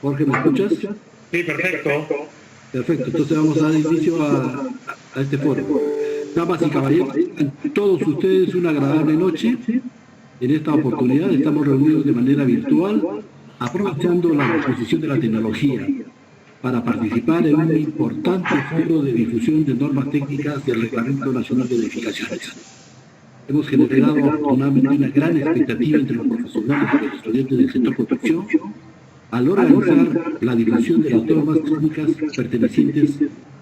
Jorge, ¿me escuchas? Sí, perfecto. Perfecto, entonces vamos a dar inicio a este foro. Damas y caballeros, todos ustedes una agradable noche. En esta oportunidad estamos reunidos de manera virtual, aprovechando la disposición de la tecnología para participar en un importante foro de difusión de normas técnicas del Reglamento Nacional de Edificaciones. Hemos generado afortunadamente una gran expectativa entre los profesionales y los estudiantes del sector construcción al organizar la difusión de las normas técnicas pertenecientes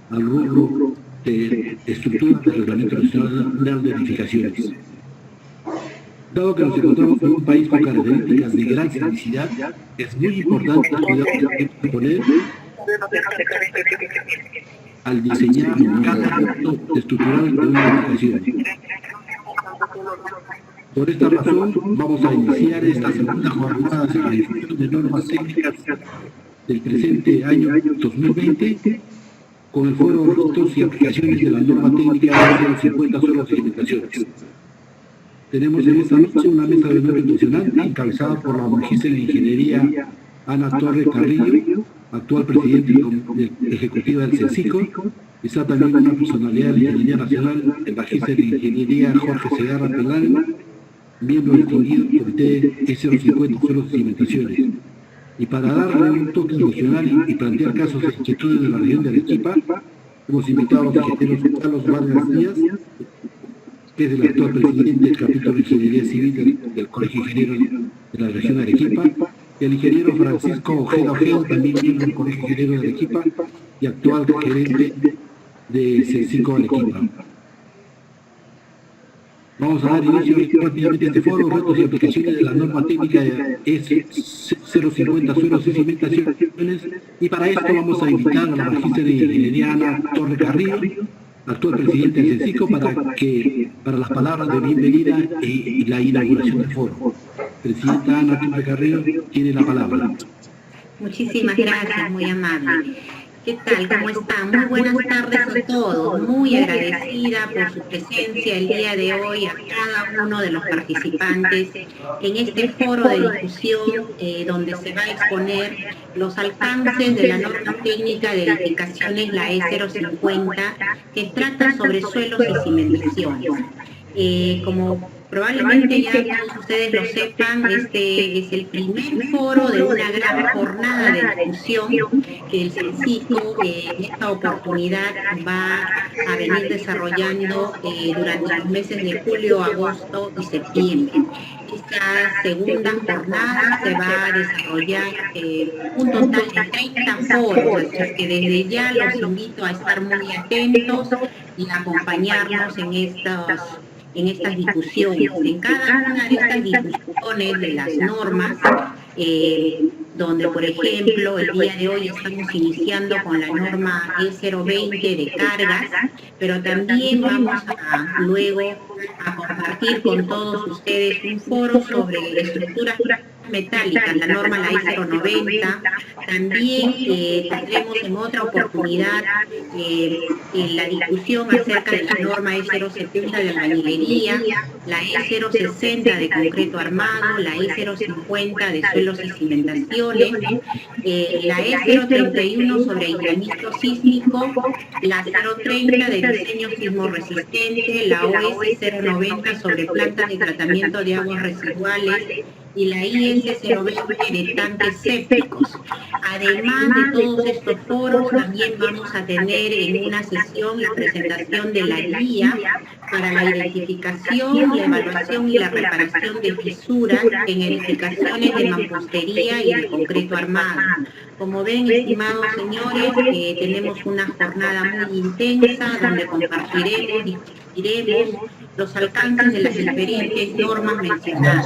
al rubro de estructura del Reglamento Nacional de Edificaciones. Dado que nos encontramos en un país con características de gran sismicidad, es muy importante poner al diseñar cada punto estructural de una edificación. Por esta razón, vamos a iniciar esta segunda jornada de la difusión de normas técnicas del presente año 2020 con el foro de retos y aplicaciones de la norma técnica 050 suelos y alimentaciones. Tenemos en esta noche una mesa de honor impresionante encabezada por la magíster en Ingeniería Ana Torre Carrillo, actual presidente ejecutiva del CENSICO. Está también una personalidad de la Ingeniería Nacional, el magíster en Ingeniería Jorge Segarra Pelán, miembro distinguido del Comité E050 Suelos y Cimentaciones. Y para darle un toque emocional y plantear casos de inquietudes de la región de Arequipa, hemos invitado a los ingenieros Carlos Vargas Díaz, que es el actual presidente del capítulo de Ingeniería Civil del Colegio de Ingenieros de la región de Arequipa, y el ingeniero Francisco Ojeda Ojeda, también miembro del Colegio de Ingenieros de Arequipa y actual gerente de CENSICO Arequipa. Vamos a dar inicio rápidamente a este foro, retos y aplicaciones de la norma técnica S050 suelos y cimentaciones, y para esto vamos a invitar a la magíster de Ingeniería Ana Torre Carrillo, actual presidente del CENSICO, para las palabras de bienvenida y la inauguración del foro. Presidenta Ana Torre Carrillo, tiene la palabra. Muchísimas gracias, muy amable. ¿Qué tal? ¿Cómo están? Muy buenas tardes a todos. Muy agradecida por su presencia el día de hoy a cada uno de los participantes en este foro de discusión donde se va a exponer los alcances de la norma técnica de edificaciones, la E050, que trata sobre suelos y cimentaciones. Como probablemente ya todos ustedes lo sepan, este es el primer foro de una gran jornada de discusión que el CENSICO en esta oportunidad va a venir desarrollando durante los meses de julio, agosto y septiembre. Esta segunda jornada se va a desarrollar un total de 30 foros, así que desde ya los invito a estar muy atentos y acompañarnos en estas discusiones. En cada una de estas discusiones de las normas, donde por ejemplo el día de hoy estamos iniciando con la norma E020 de cargas, pero también vamos a luego a compartir con todos ustedes un foro sobre estructuras metálicas, la norma la E090. También tendremos en otra oportunidad la discusión acerca de la norma E070 de albañilería, la E060 de concreto armado, la E050 de suelos y cimentaciones, la E031 sobre aislamiento sísmico, la 030 de diseño sismo resistente, la OS 090 sobre plantas de tratamiento de aguas residuales, y la IS 020 de tanques sépticos. Además de todos estos foros, también vamos a tener en una sesión la presentación de la guía para la identificación, la evaluación y la reparación de fisuras en edificaciones de mampostería y de concreto armado. Como ven, estimados señores, tenemos una jornada muy intensa donde compartiremos y discutiremos los alcances de las diferentes normas mencionadas.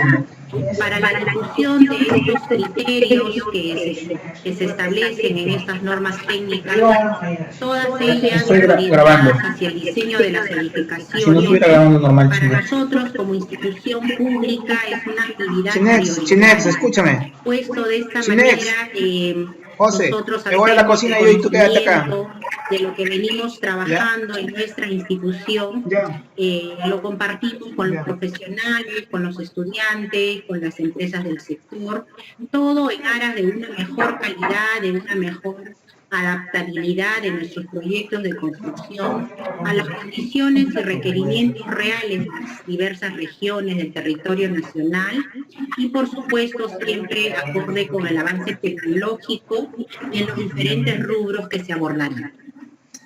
Para la discusión de estos criterios que se establecen en estas normas técnicas, todas ellas orientadas hacia el diseño de las edificaciones, para nosotros como institución pública es una actividad Chinex, escúchame. Puesto de esta manera, José, nosotros me voy a la cocina y tú quédate acá. de lo que venimos trabajando en nuestra institución, lo compartimos con los profesionales, con los estudiantes, con las empresas del sector, todo en aras de una mejor calidad, de una mejor adaptabilidad de nuestros proyectos de construcción a las condiciones y requerimientos reales de las diversas regiones del territorio nacional y, por supuesto, siempre acorde con el avance tecnológico en los diferentes rubros que se abordarán.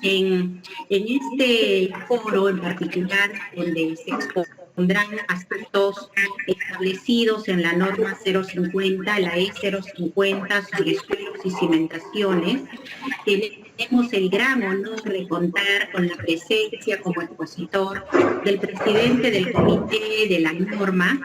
En este foro en particular, donde se expondrán aspectos establecidos en la norma 050, la E050 sobre suelos y cimentaciones, tenemos el gran honor de contar con la presencia como expositor del presidente del comité de la norma,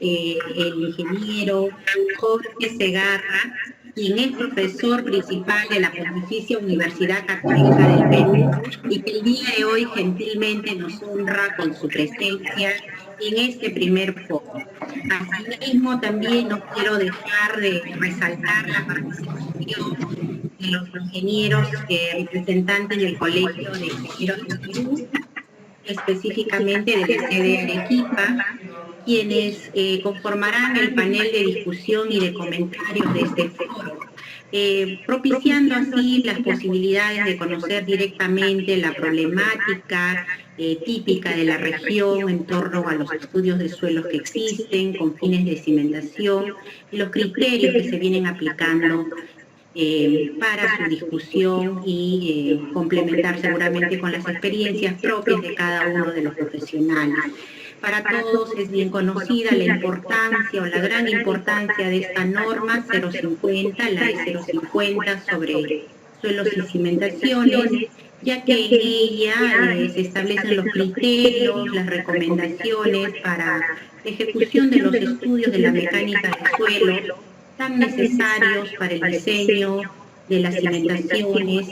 el ingeniero Jorge Segarra, quien es profesor principal de la Pontificia Universidad Católica del Perú y que el día de hoy gentilmente nos honra con su presencia en este primer foro. Asimismo, también no quiero dejar de resaltar la participación de los ingenieros representantes del Colegio de Ingenieros del Perú, específicamente de la sede de Arequipa, quienes conformarán el panel de discusión y de comentarios de este foro, propiciando así las posibilidades de conocer directamente la problemática típica de la región en torno a los estudios de suelos que existen con fines de cimentación y los criterios que se vienen aplicando para su discusión y complementar seguramente con las experiencias propias de cada uno de los profesionales. Para todos es bien conocida la importancia o la gran importancia de esta norma 050, la E050 sobre suelos y cimentaciones, ya que en ella se establecen los criterios, las recomendaciones para la ejecución de los estudios de la mecánica del suelo, tan necesarios para el diseño de las cimentaciones,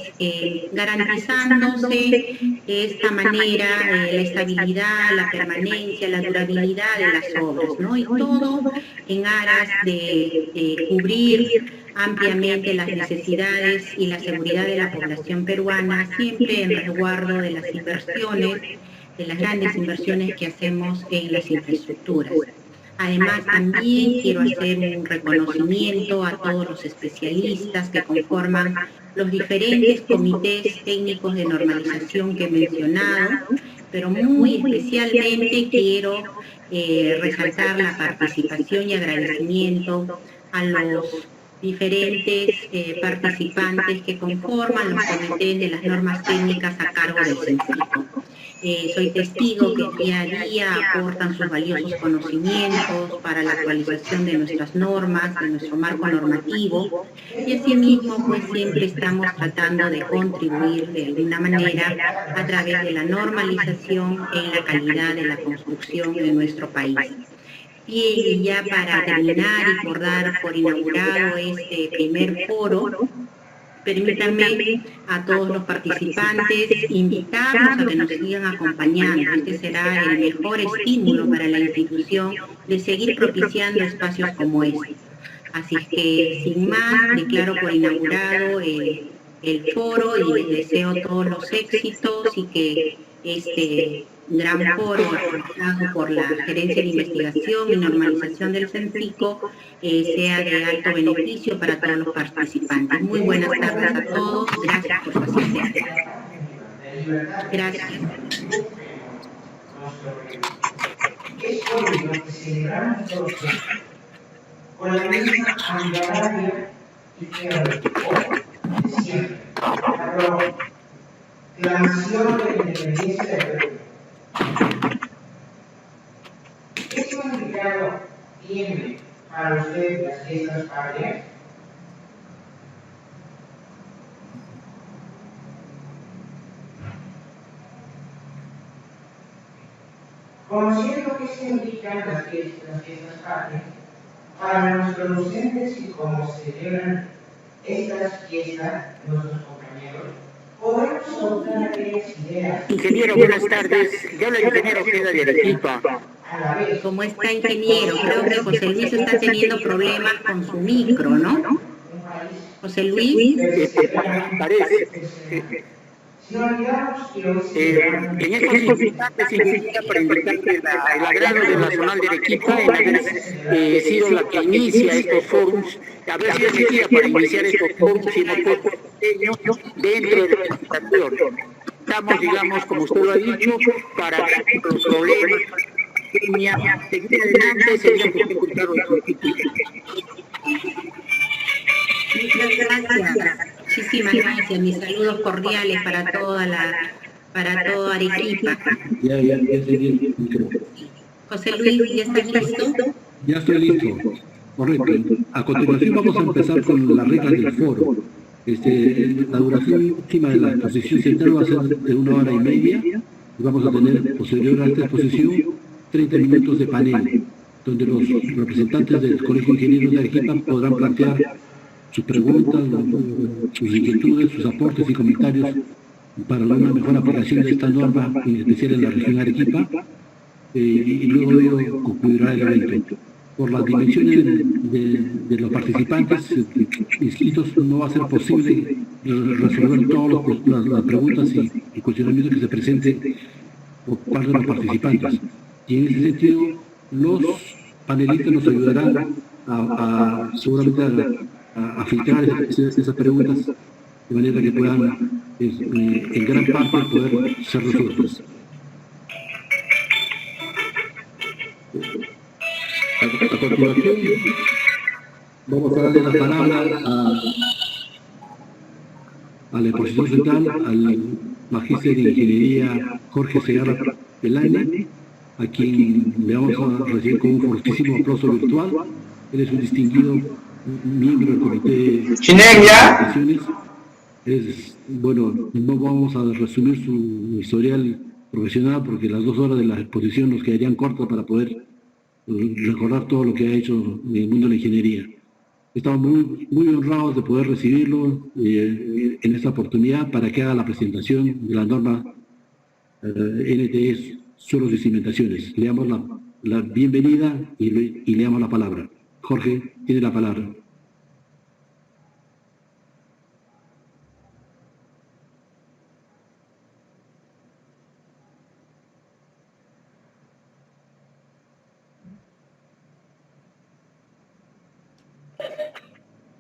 garantizándose de esta manera la estabilidad, la permanencia, la durabilidad de las obras, ¿no? Y todo en aras de cubrir ampliamente las necesidades y la seguridad de la población peruana, siempre en resguardo de las inversiones, de las grandes inversiones que hacemos en las infraestructuras. Además, también quiero hacer un reconocimiento a todos los especialistas que conforman los diferentes comités técnicos de normalización que he mencionado, pero muy especialmente quiero resaltar la participación y agradecimiento a los diferentes participantes que conforman los comités de las normas técnicas a cargo del CENFICO. Soy testigo que día a día aportan sus valiosos conocimientos para la actualización de nuestras normas, de nuestro marco normativo, y asimismo pues siempre estamos tratando de contribuir de alguna manera a través de la normalización en la calidad de la construcción de nuestro país. Y ya para terminar y por dar por inaugurado este primer foro, permítanme a todos los participantes invitarlos a que nos sigan acompañando. Este será el mejor estímulo para la institución de seguir propiciando espacios como este. Así que, sin más, declaro por inaugurado el foro y les deseo todos los éxitos y que este gran foro organizado por la Gerencia de Investigación y Normalización del CENFICO sea de alto beneficio para todos los participantes. Muy buenas tardes a todos. Gracias por su asistencia. Gracias. Con la misma ambigüedad y siempre. La misión de la independencia del Perú. ¿Qué significado tiene para usted las fiestas patrias? Conociendo qué significan las fiestas patrias, para nuestros docentes y cómo celebran estas fiestas nuestros compañeros, podemos soltar aquellas ideas. Ingeniero, buenas tardes. Yo hablo el ingeniero Ojeda de Arequipa. ¿Cómo está, ingeniero? Creo que José Luis está teniendo problemas con su micro, ¿no? José Luis. Parece. Si no olvidamos que hoy se en estos instantes significa para indicar que el agrado de la Zonal de Arequipa en haber sido la que inicia estos forums, haber sido elegida para iniciar estos forums, sino por dentro de la administración. Estamos, digamos, como usted lo ha dicho, para los problemas, seguir adelante, serían dificultar los Muchas gracias. Muchísimas gracias. Mis saludos cordiales para todo Arequipa. Ya estoy bien. José Luis, ¿ya estás listo? Ya estoy listo. Correcto. A continuación vamos a empezar con las reglas del foro. La duración última de la exposición central va a ser de 1 hora y media y vamos a tener, posterior a esta exposición, 30 minutos de panel, donde los representantes del Colegio de Ingenieros de Arequipa podrán plantear sus preguntas, sus inquietudes, sus aportes y comentarios para una mejor aplicación de esta norma, en especial en la región Arequipa, y luego de ello concluirá el evento. Por las dimensiones de los participantes inscritos no va a ser posible resolver todas las preguntas y cuestionamientos que se presenten por parte de los participantes. Y en ese sentido, los panelistas nos ayudarán seguramente a filtrar esas preguntas de manera que puedan, en gran parte, poder ser resueltas. A continuación, vamos a darle la palabra a la exposición central, al magíster de Ingeniería Jorge Segarra Pelaine, a quien le vamos a recibir con un fortísimo aplauso virtual. Él es un distinguido miembro del comité de presentaciones. Bueno, no vamos a resumir su historial profesional porque las 2 horas de la exposición nos quedarían cortas para poder recordar todo lo que ha hecho en el mundo de la ingeniería. Estamos muy honrados de poder recibirlo en esta oportunidad para que haga la presentación de la norma NTE Suelos y Cimentaciones. Le damos la bienvenida y le damos la palabra. Jorge, tiene la palabra.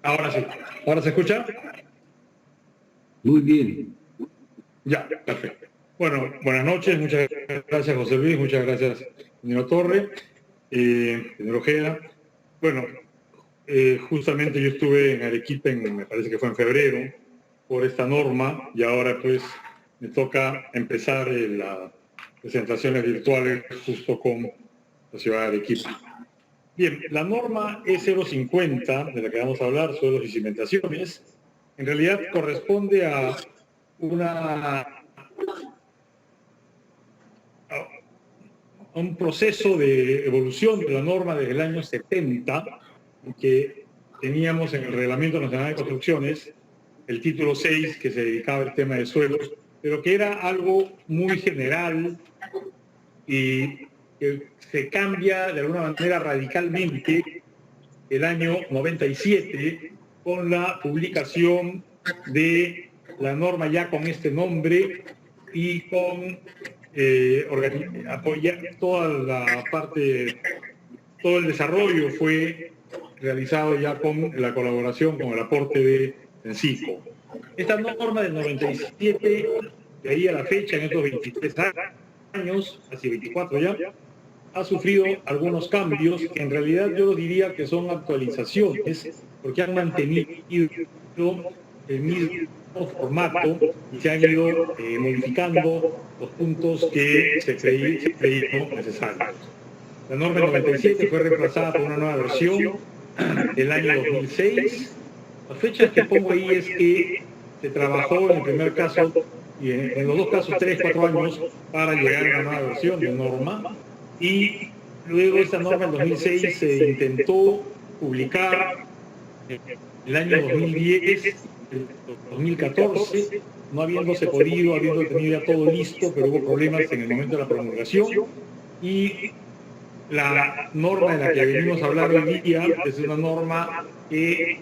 Ahora sí. ¿Ahora se escucha? Muy bien. Ya, perfecto. Bueno, buenas noches. Muchas gracias, José Luis. Muchas gracias, señor Torre, señor Ojeda. Bueno, justamente yo estuve en Arequipa, me parece que fue en febrero, por esta norma, y ahora pues me toca empezar las presentaciones virtuales justo con la ciudad de Arequipa. Bien, la norma E050, de la que vamos a hablar, suelos y cimentaciones, en realidad corresponde a un proceso de evolución de la norma desde el año 70, que teníamos en el Reglamento Nacional de Construcciones el título 6, que se dedicaba al tema de suelos, pero que era algo muy general y que se cambia de alguna manera radicalmente el año 97 con la publicación de la norma ya con este nombre y con apoyar toda la parte, todo el desarrollo fue realizado ya con la colaboración, con el aporte de CENCICO. Esta norma del 97, de ahí a la fecha, en estos 23 años, casi 24 ya, ha sufrido algunos cambios que en realidad yo lo diría que son actualizaciones, porque han mantenido el mismo formato y se han ido modificando los puntos que se creyeron necesarios. La norma del 97 fue reemplazada por una nueva versión el año 2006. Las fechas que pongo ahí es que se trabajó en el primer caso y en los dos casos 3-4 años para llegar a una nueva versión de norma, y luego esta norma en 2006 se intentó publicar el año 2010, el 2014, no habiéndose podido, habiendo tenido ya todo listo, pero hubo problemas en el momento de la promulgación, y la norma de la que venimos a hablar hoy día es una norma que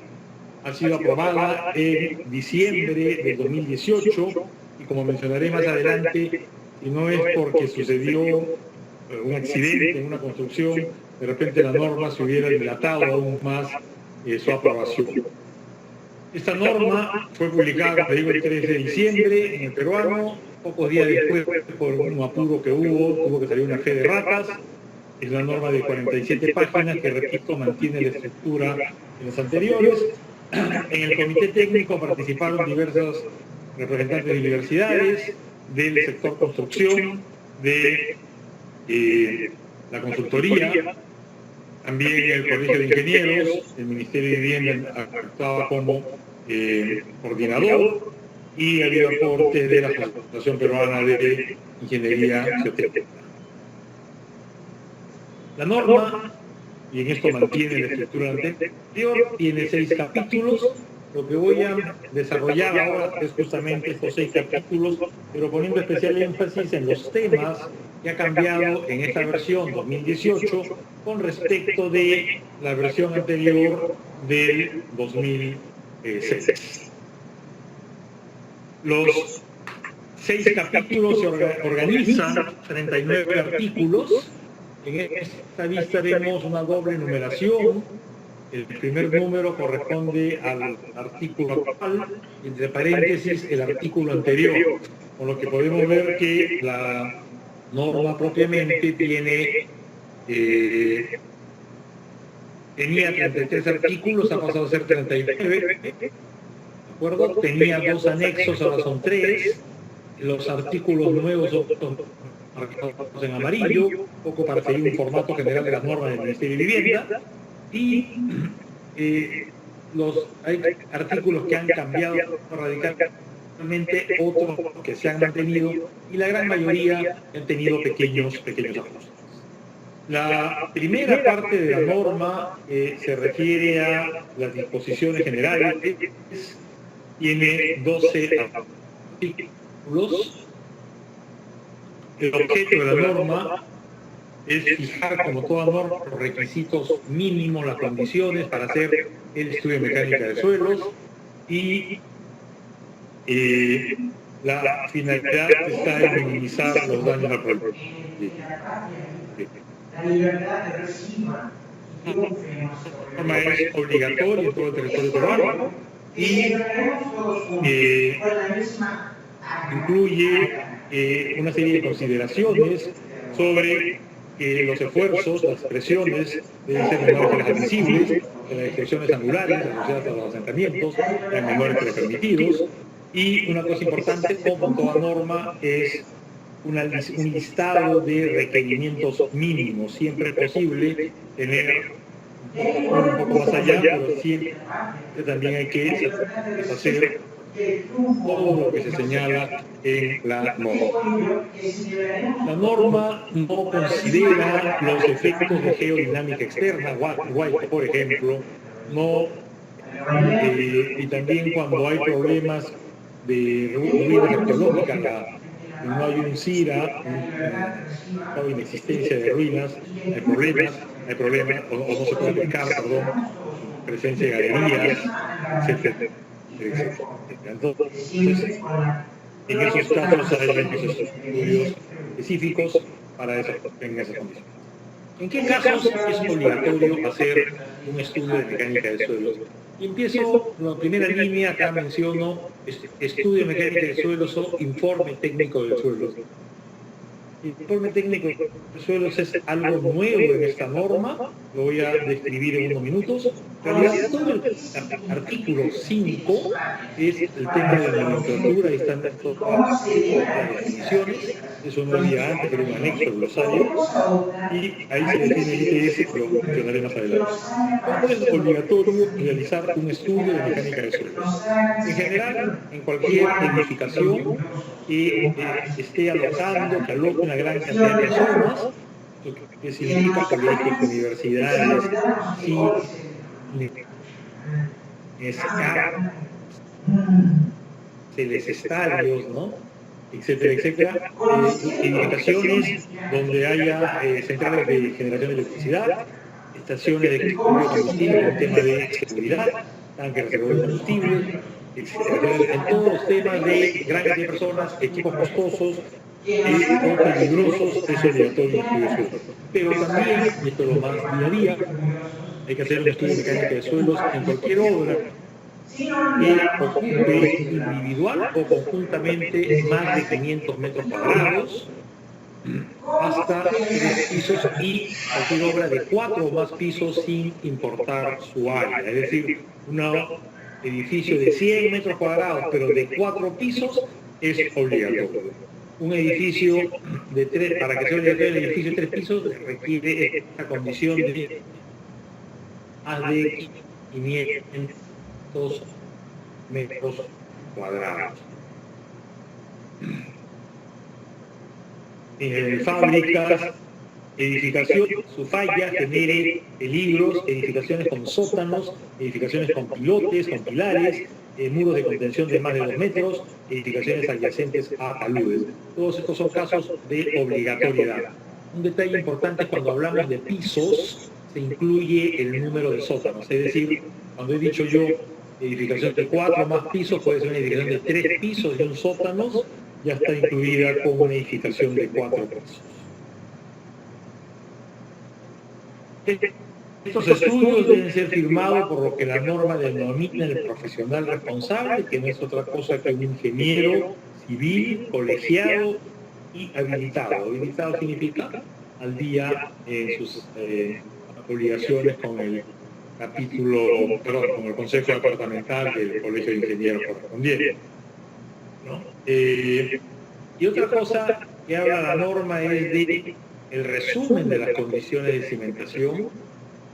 ha sido aprobada en diciembre del 2018 y como mencionaré más adelante, si no es porque sucedió un accidente en una construcción, de repente la norma se hubiera dilatado aún más su aprobación. Esta norma fue publicada, te digo, el 3 de diciembre en el peruano. Pocos días después, por un apuro que tuvo que salir una fe de ratas. Es una norma de 47 páginas que, repito, mantiene la estructura de las anteriores. En el comité técnico participaron diversos representantes de universidades, del sector construcción, de la consultoría, también el Colegio de Ingenieros, el Ministerio de Vivienda actuaba como coordinador, y había aportes de la Asociación Peruana de Ingeniería Geotécnica. La norma, y en esto mantiene la estructura anterior, tiene 6 capítulos. Lo que voy a desarrollar ahora es justamente estos 6 capítulos, pero poniendo especial énfasis en los temas que ha cambiado en esta versión 2018 con respecto de la versión anterior del 2006. Los 6 capítulos se organizan, 39 artículos. En esta vista vemos una doble numeración. El primer número corresponde al artículo actual, entre paréntesis el artículo anterior, con lo que podemos ver que la norma propiamente tenía 33 artículos, ha pasado a ser 39, ¿de acuerdo? Tenía 2 anexos, ahora son 3, los artículos nuevos son marcados en amarillo, poco para seguir un formato general de las normas del Ministerio de Vivienda, y hay artículos que han cambiado radicalmente, otros que se han mantenido, y la gran mayoría han tenido pequeños ajustes. La primera parte de la norma se refiere a las disposiciones generales, tiene 12 artículos. El objeto de la norma es fijar, como toda norma, los requisitos mínimos, las condiciones para hacer el estudio de mecánica de suelos, y la finalidad está en minimizar los daños al pueblo. La norma es obligatoria en todo el territorio peruano y incluye una serie de consideraciones sobre los esfuerzos, las presiones deben ser menores que las admisibles, en las extensiones angulares asociadas a los asentamientos, en menores que los permitidos, y una cosa importante, como toda norma, es un listado de requerimientos mínimos. Siempre es posible tener un poco más allá, pero siempre también hay que hacer todo lo que se señala en la norma. La norma no considera los efectos de geodinámica externa, White, por ejemplo, y también cuando hay problemas de ruinas arqueológicas, no hay un CIRA, no hay inexistencia de ruinas, hay problemas, o no se puede aplicar, presencia de galerías, etc. Entonces, en esos casos hay estudios específicos para esas condiciones. ¿En qué casos es obligatorio hacer un estudio de mecánica de suelos? Y empiezo con la primera línea, acá menciono estudio de mecánica de suelos o informe técnico de suelos. El informe técnico de suelos es algo nuevo en esta norma, lo voy a describir en unos minutos. En realidad, todo el artículo 5 es el tema de la nomenclatura, y están todas las definiciones. Eso no había antes, pero un anexo al glosario, y ahí se define el ITS, que lo mencionaré más adelante. Es obligatorio realizar un estudio de mecánica de suelos. En general, en cualquier edificación que esté alojando, que aloje una gran cantidad de personas, lo que significa colegios, universidades, estadios, ¿no? Etcétera, etcétera, edificaciones donde haya centrales de generación de electricidad, estaciones de combustible con tema de seguridad, tanques reservorios de combustible, etc. En todos los temas de gran cantidad de personas, equipos costosos o peligrosos, es obligatorio un estudio de suelos. Pero también, y esto es lo más día a día, hay que hacer un estudio mecánico de suelos en cualquier obra que ocupe individual o conjuntamente más de 500 metros cuadrados, hasta 3 pisos y cualquier obra de 4 o más pisos sin importar su área. Es decir, un edificio de 100 metros cuadrados pero de 4 pisos es obligatorio. Un edificio de 3, para que sea obligatorio el edificio de 3 pisos requiere esta condición de más de 500 metros cuadrados. Fábricas, edificación, su falla genere peligros, edificaciones con sótanos, edificaciones con pilotes, con pilares, muros de contención de más de 2 metros, edificaciones adyacentes a taludes. Todos estos son casos de obligatoriedad. Un detalle importante es cuando hablamos de pisos, se incluye el número de sótanos. Es decir, cuando he dicho yo edificación de 4 más pisos, puede ser una edificación de 3 pisos y un sótano, ya está incluida con una edificación de 4 pisos. Estos estudios deben ser firmados por lo que la norma denomina el profesional responsable, que no es otra cosa que un ingeniero civil, colegiado y habilitado. Habilitado significa al día en sus obligaciones con el capítulo, perdón, con el Consejo Departamental del Colegio de Ingenieros correspondiente, ¿no? Y otra cosa que habla la norma es de el resumen de las condiciones de cimentación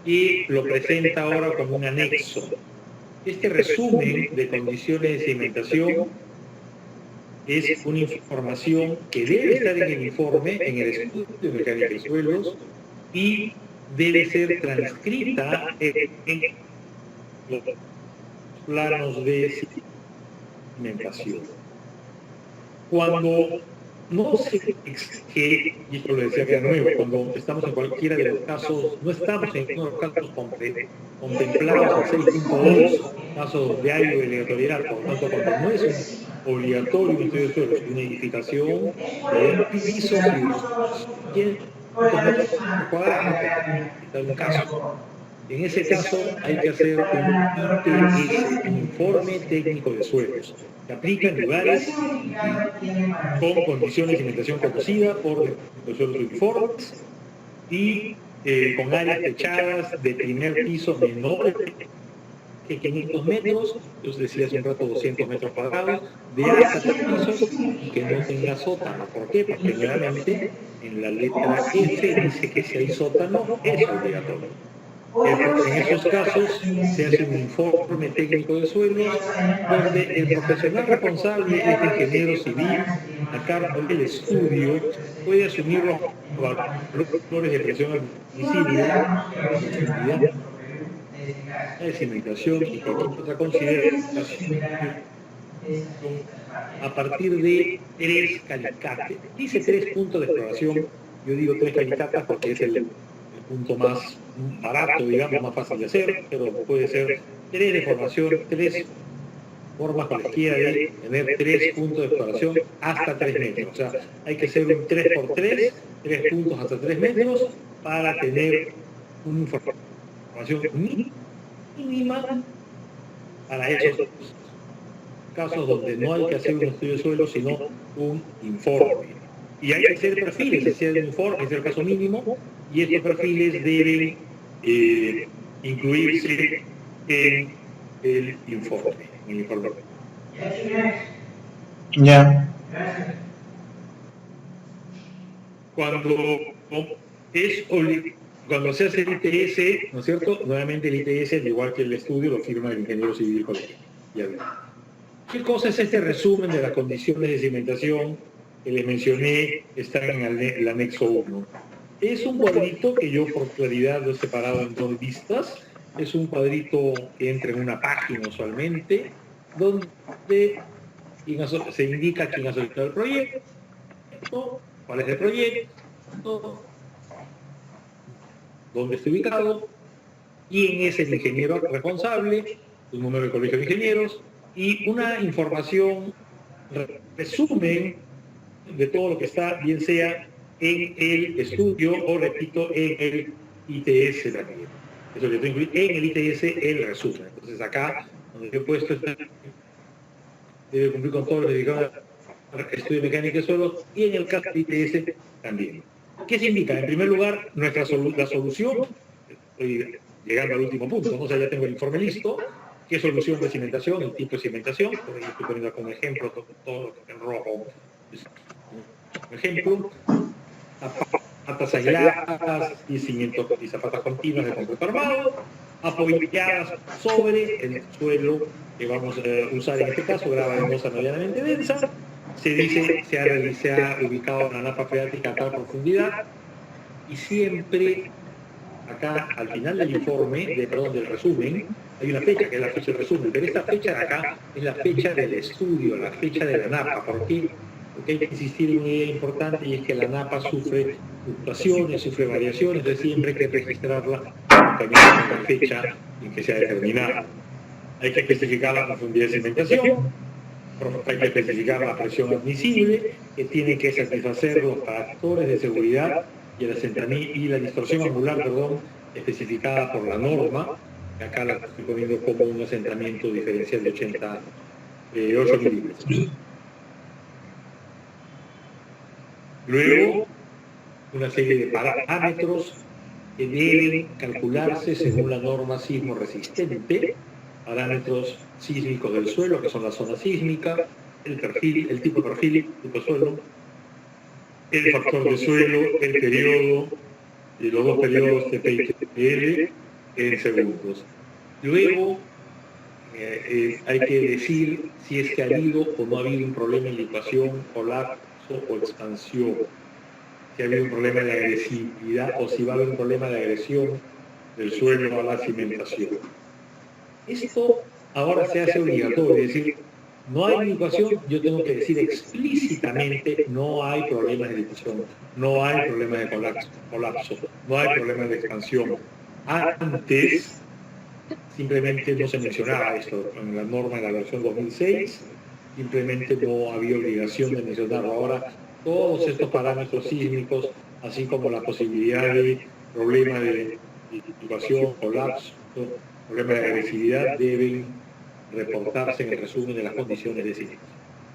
y lo presenta ahora como un anexo. Este resumen de condiciones de cimentación es una información que debe estar en el informe, en el estudio de mecánica de suelos, y debe ser transcrita en los planos de cimentación. Cuando no se exige, y esto lo decía de nuevo, cuando estamos en cualquiera de los casos, no estamos en uno de los casos contemplados en 6.2, casos de hay obligatoriedad, por lo tanto, cuando no es obligatorio un estudio de suelos, una edificación de un piso y cuadrados, está en un caso. En ese caso hay que hacer un ITS, un informe técnico de suelos, que aplica en lugares con condiciones de cimentación conocida por los suelos uniformes y con áreas techadas de primer piso menores que 500 metros, yo os decía hace un rato 200 metros cuadrados, de hasta 3 pisos y que no tenga sótano. ¿Por qué? Porque generalmente en la letra F dice que si hay sótano es obligatorio. En esos casos se hace un informe técnico de suelos donde el profesional responsable, este ingeniero civil, a cargo del estudio, puede asumir los valores de presión admisible, de cimentación y cualquier otra consideración a partir de 3 calicates. Dice 3 puntos de exploración, yo digo 3 calicatas porque es el punto más barato, digamos, más fácil de hacer, pero puede ser 3 de formación, 3 formas cualquiera de tener 3 puntos de exploración hasta 3 metros. O sea, hay que hacer un 3x3, 3 puntos hasta 3 metros para tener una información mínima para esos casos donde no hay que hacer un estudio de suelo, sino un informe. Y hay que hacer perfiles, es decir, un informe, es el caso mínimo, y estos perfiles deben incluirse en el informe. Ya. Cuando se hace el ITS, ¿no es cierto? Nuevamente el ITS, al igual que el estudio, lo firma el ingeniero civil colegiado. ¿Qué cosa es este resumen de las condiciones de cimentación que les mencioné? Está en el anexo 1. Es un cuadrito que yo por claridad lo he separado en 2 vistas. Es un cuadrito que entra en una página usualmente, donde se indica quién ha solicitado el proyecto, cuál es el proyecto, dónde está ubicado, quién es el ingeniero responsable un número del Colegio de Ingenieros y una información, resumen de todo lo que está, bien sea en el estudio o, repito, en el ITS también. Eso que tengo en el ITS, el resumen. Entonces acá, donde yo he puesto debe cumplir con todo lo dedicado al estudio de mecánica de suelos y en el caso del ITS también. ¿Qué se indica? En primer lugar, la solución, estoy llegando al último punto, ¿no? O sea, ya tengo el informe listo. ¿Qué solución de cimentación? El tipo de cimentación. Por ahí estoy poniendo como ejemplo todo lo que está en rojo. Por ejemplo, zapatas aisladas y cimientos y zapatas continuas de concreto armado, apoyadas sobre el suelo que vamos a usar en este caso, grava de moza medianamente densa. Se dice, se ha ubicado la napa freática a tal profundidad y siempre acá al final del informe, del resumen, hay una fecha que es la fecha del resumen, pero esta fecha de acá es la fecha del estudio, la fecha de la napa. ¿Por qué? Porque hay que insistir en una idea importante y es que la napa sufre fluctuaciones, sufre variaciones, entonces siempre hay que registrarla también con la fecha en que se ha determinado. Hay que especificar la profundidad de cimentación, hay que especificar la presión admisible, que tiene que satisfacer los factores de seguridad y la distorsión angular, especificada por la norma, que acá la estoy poniendo como un asentamiento diferencial de 8 milímetros. Luego, una serie de parámetros que deben calcularse según la norma sismo resistente, parámetros sísmicos del suelo, que son la zona sísmica, el tipo de perfil, tipo de suelo, el factor de suelo, el periodo, y los dos periodos TP y TPL en segundos. Luego, hay que decir si es que ha habido o no ha habido un problema en licuación, colapso o expansión, si ha habido un problema de agresividad o si va a haber un problema de agresión del suelo a la cimentación. Esto ahora se hace obligatorio, es decir, no hay licuación, yo tengo que decir explícitamente no hay problemas de licuación, no hay problemas de colapso, no hay problemas de expansión. Antes, simplemente no se mencionaba esto en la norma de la versión 2006, simplemente no había obligación de mencionarlo. Ahora, todos estos parámetros sísmicos, así como la posibilidad de problemas de licuación, colapso, problemas de agresividad, deben reportarse en el resumen de las condiciones de sismo.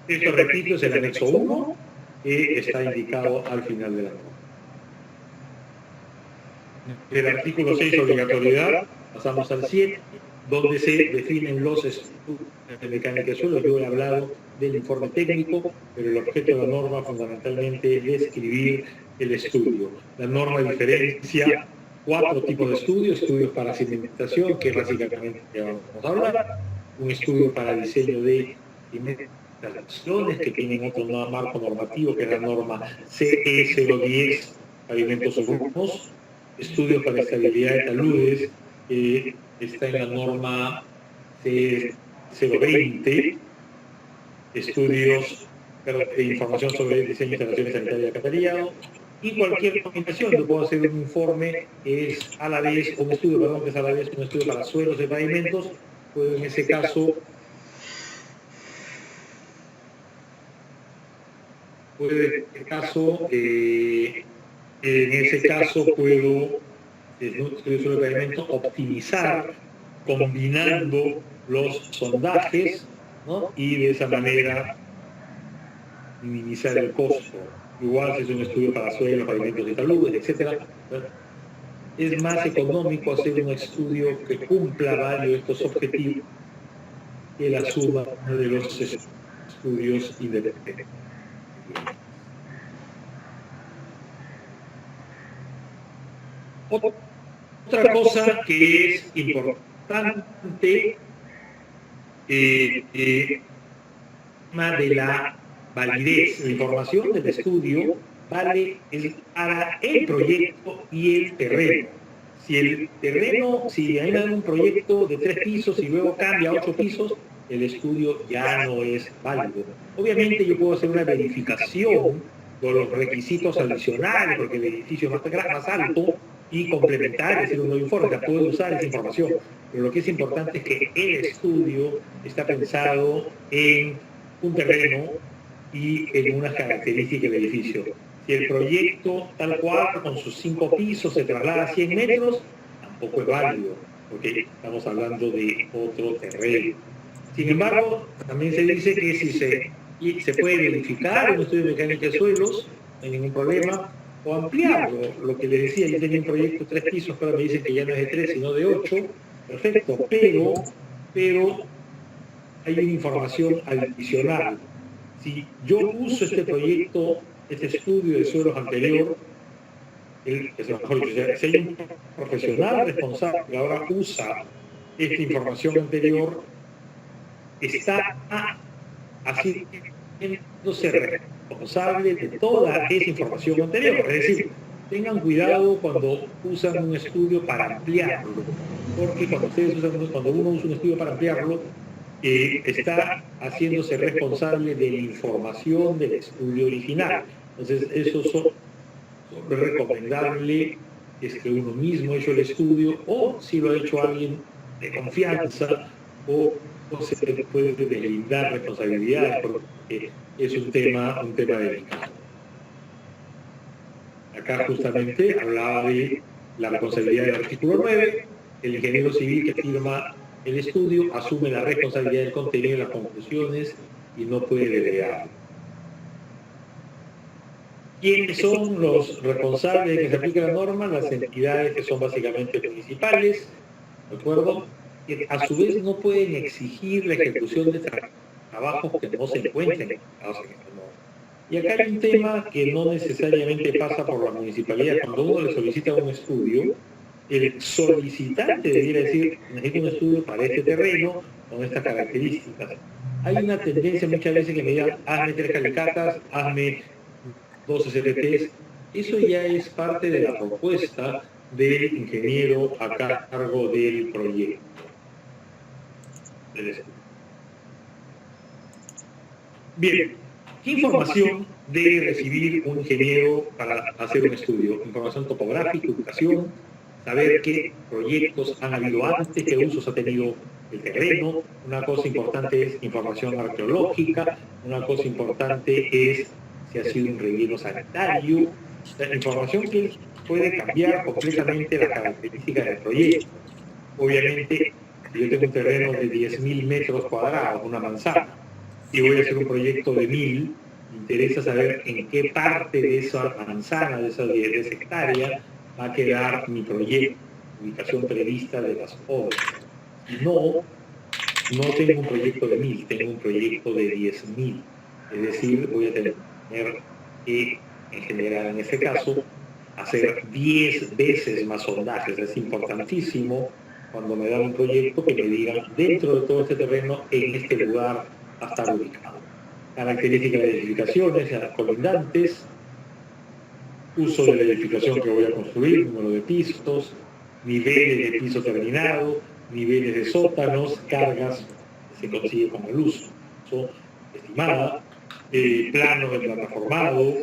Esto, repito, es el anexo 1, que está indicado al final de la norma. Del artículo 6, obligatoriedad, pasamos al 7, donde se definen los estudios de mecánica de suelo. Yo he hablado del informe técnico, pero el objeto de la norma fundamentalmente es describir el estudio. La norma diferencia 4 tipos de estudios: estudios para cimentación, que es básicamente que vamos a hablar, un estudio para diseño de cimentaciones, que tienen otro marco normativo, que es la norma CE 010, pavimentos urbanos, estudios para estabilidad de taludes, que está en la norma CE 020, estudios de información sobre diseño de instalaciones sanitarias de alcantarillado, y cualquier combinación. Yo puedo hacer un informe que es a la vez, un estudio, que es a la vez un estudio para suelos de pavimentos. Puedo en ese caso puedo, en un estudio de pavimento, optimizar combinando los sondajes, ¿no? Y de esa manera minimizar el costo. Igual si es un estudio para suelos, pavimentos y taludes, etc. Es más económico hacer un estudio que cumpla varios de estos objetivos que la suma de los estudios independientes. Otra cosa que es importante, tema de la validez. La información del estudio vale para el proyecto y el terreno. Si hay un proyecto de 3 pisos y luego cambia a 8 pisos, el estudio ya no es válido. Obviamente yo puedo hacer una verificación de los requisitos adicionales, porque el edificio es más alto, y complementar, es decir, un nuevo informe, puedo usar esa información. pero lo que es importante es que el estudio está pensado en un terreno y en unas características del edificio. Si el proyecto tal cual, con sus 5 pisos, se traslada a 100 metros, tampoco es válido, porque estamos hablando de otro terreno. Sin embargo, también se dice que si se puede verificar un estudio de mecánica de suelos, no hay ningún problema, o ampliarlo. Lo que les decía, yo tenía un proyecto de 3 pisos, pero me dicen que ya no es de 3, sino de 8, perfecto, pero hay una información adicional. Si yo uso este proyecto, este estudio de suelos anterior, si hay un profesional responsable que ahora usa esta información anterior, está haciéndose responsable de toda esa información anterior. Es decir, tengan cuidado cuando usan un estudio para ampliarlo, porque cuando uno usa un estudio para ampliarlo, está haciéndose responsable de la información del estudio original. Entonces, eso es recomendable es que uno mismo ha hecho el estudio, o si lo ha hecho alguien de confianza, o se puede deslindar responsabilidades, porque es un tema delicado. Acá justamente hablaba de la responsabilidad del artículo 9, el ingeniero civil que firma el estudio asume la responsabilidad del contenido de las conclusiones y no puede delegar. ¿Quiénes son los responsables de que se aplique la norma? Las entidades que son básicamente municipales, ¿de acuerdo? Que a su vez no pueden exigir la ejecución de trabajos que no se encuentren. Y acá hay un tema que no necesariamente pasa por la municipalidad. Cuando uno le solicita un estudio, el solicitante debiera decir, necesito un estudio para este terreno con estas características. Hay una tendencia muchas veces que me digan, hazme 3 calicatas, hazme 2 STTs. Eso ya es parte de la propuesta del ingeniero a cargo del proyecto. Bien, ¿qué información debe recibir un ingeniero para hacer un estudio? Información topográfica, ubicación, saber qué proyectos han habido antes, qué usos ha tenido el terreno. Una cosa importante es información arqueológica, una cosa importante es si ha sido un relleno sanitario. La información que puede cambiar completamente las características del proyecto. Obviamente, si yo tengo un terreno de 10.000 metros cuadrados, una manzana, y voy a hacer un proyecto de 1.000, me interesa saber en qué parte de esa manzana, de esa hectárea, va a quedar mi proyecto, ubicación prevista de las obras. Y no tengo un proyecto de 1.000, tengo un proyecto de 10.000. Es decir, voy a tener que, en general, en este caso, hacer 10 veces más sondajes. Es importantísimo cuando me dan un proyecto que me digan, dentro de todo este terreno, en este lugar va a estar ubicado. Características de edificaciones, colindantes, uso de la edificación que voy a construir, número de pisos, niveles de piso terminado, niveles de sótanos, cargas que se consigue con el uso estimada, plano de plataformado.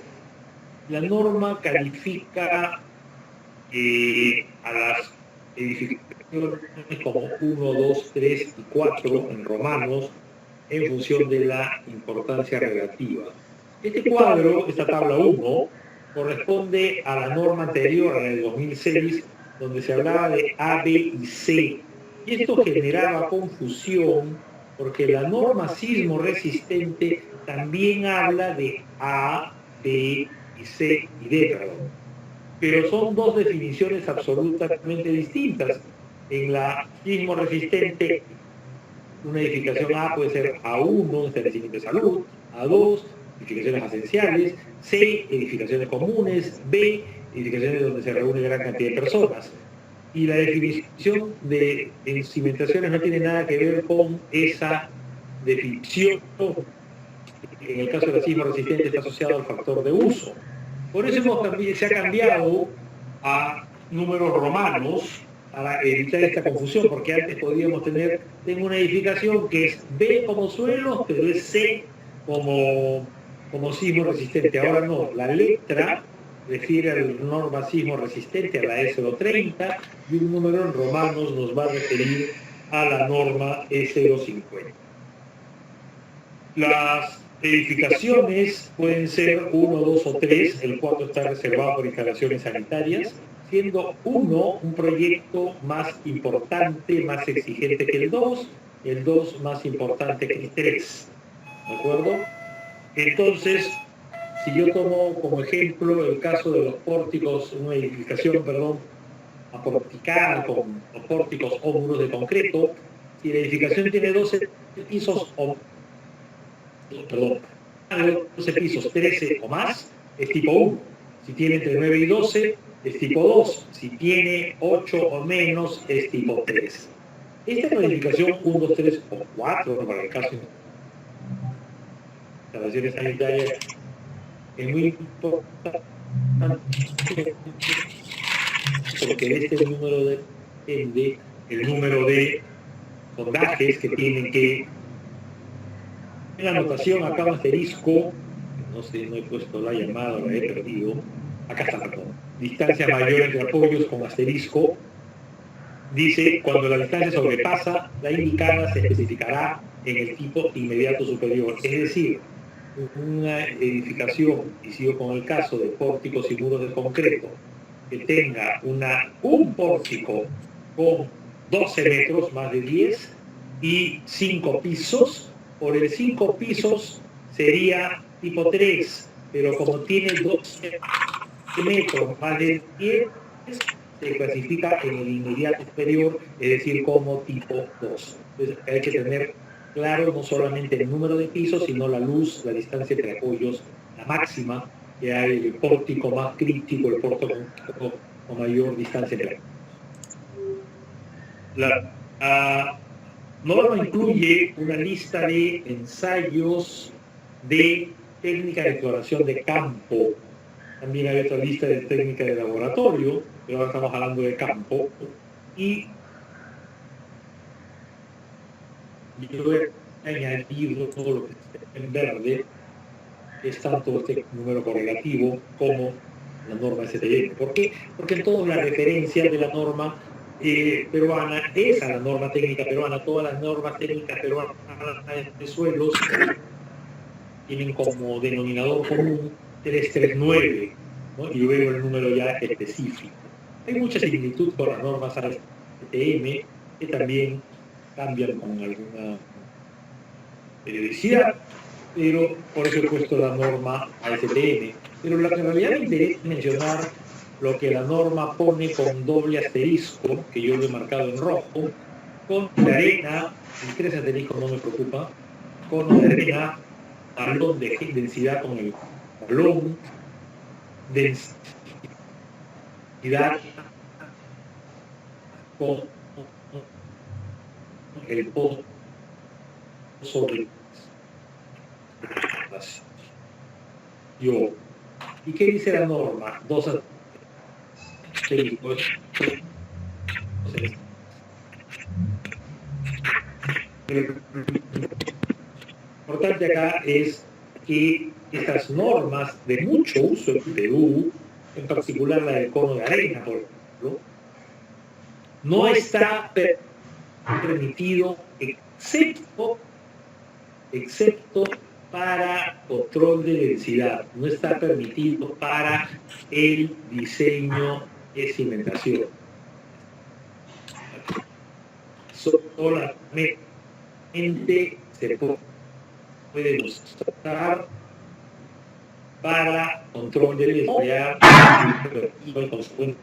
La norma califica a las edificaciones como 1, 2, 3 y 4 en romanos en función de la importancia relativa. Este cuadro, esta tabla 1, corresponde a la norma anterior, a la del 2006, donde se hablaba de A, B y C. Y esto generaba confusión porque la norma sismo resistente también habla de A, B y C y D, perdón. Pero son dos definiciones absolutamente distintas. En la sismo resistente, una edificación A puede ser A1, establecimiento de salud, A2, edificaciones esenciales, C, edificaciones comunes, B, edificaciones donde se reúne gran cantidad de personas. Y la definición de cimentaciones no tiene nada que ver con esa definición. En el caso de la sismo resistente está asociado al factor de uso. Por eso se ha cambiado a números romanos para evitar esta confusión, porque antes podíamos tengo una edificación que es B como suelos, pero es C como sismo resistente. Ahora no, la letra refiere al norma sismo resistente, a la E030, y un número en romanos nos va a referir a la norma E050. Las edificaciones pueden ser 1, 2 o 3, el 4 está reservado por instalaciones sanitarias, siendo 1 un proyecto más importante, más exigente que el 2 más importante que el 3. ¿De acuerdo? Entonces, si yo tomo como ejemplo el caso de los pórticos, una edificación, aporticada con los pórticos o muros de concreto, si la edificación tiene 12 pisos 12 pisos, 13 o más, es tipo 1. Si tiene entre 9 y 12, es tipo 2. Si tiene 8 o menos, es tipo 3. Esta calificación 1, 2, 3 o 4, para el caso de instalaciones sanitarias, es muy importante porque de este número depende el número de sondajes que tienen que... En la anotación acá un asterisco, no sé, no he puesto la llamada, la he perdido. Acá está, perdón. Distancia mayor entre apoyos con asterisco. Dice, cuando la distancia sobrepasa, la indicada se especificará en el tipo inmediato superior. Es decir, una edificación, y sigo con el caso de pórticos y muros de concreto, que tenga un pórtico con 12 metros, más de 10, y 5 pisos, por el 5 pisos sería tipo 3, pero como tiene 12 metros, más de 10, se clasifica en el inmediato superior, es decir, como tipo 2. Entonces hay que tener claro no solamente el número de pisos, sino la luz, la distancia entre apoyos, la máxima, que hay el pórtico más crítico, el pórtico con mayor distancia entre apoyos. La norma incluye una lista de ensayos de técnica de exploración de campo. También hay otra lista de técnica de laboratorio, pero ahora estamos hablando de campo. Y yo he añadido todo lo que está en verde, que es tanto este número correlativo como la norma STM. ¿Por qué? Porque en toda la referencia de la norma peruana es a la norma técnica peruana. Todas las normas técnicas peruanas de suelos tienen como denominador común 339, ¿no? Y luego el número ya específico. Hay mucha similitud con las normas ASTM, que también cambian con alguna periodicidad, pero por eso he puesto la norma ASTM. Pero lo que en realidad me interesa mencionar lo que la norma pone con doble asterisco, que yo lo he marcado en rojo, con de arena, el 3 asterisco no me preocupa, con de arena, tablón de densidad con el tablón, densidad con el pozo sobre yo. ¿Y qué dice la norma? 2 asteriscos. Lo importante acá es que estas normas de mucho uso en Perú, en particular la del cono de arena, por ejemplo, no está permitido excepto para control de densidad, no está permitido para el diseño de cimentación. Solamente se puede usar para control de densidad y consecuencia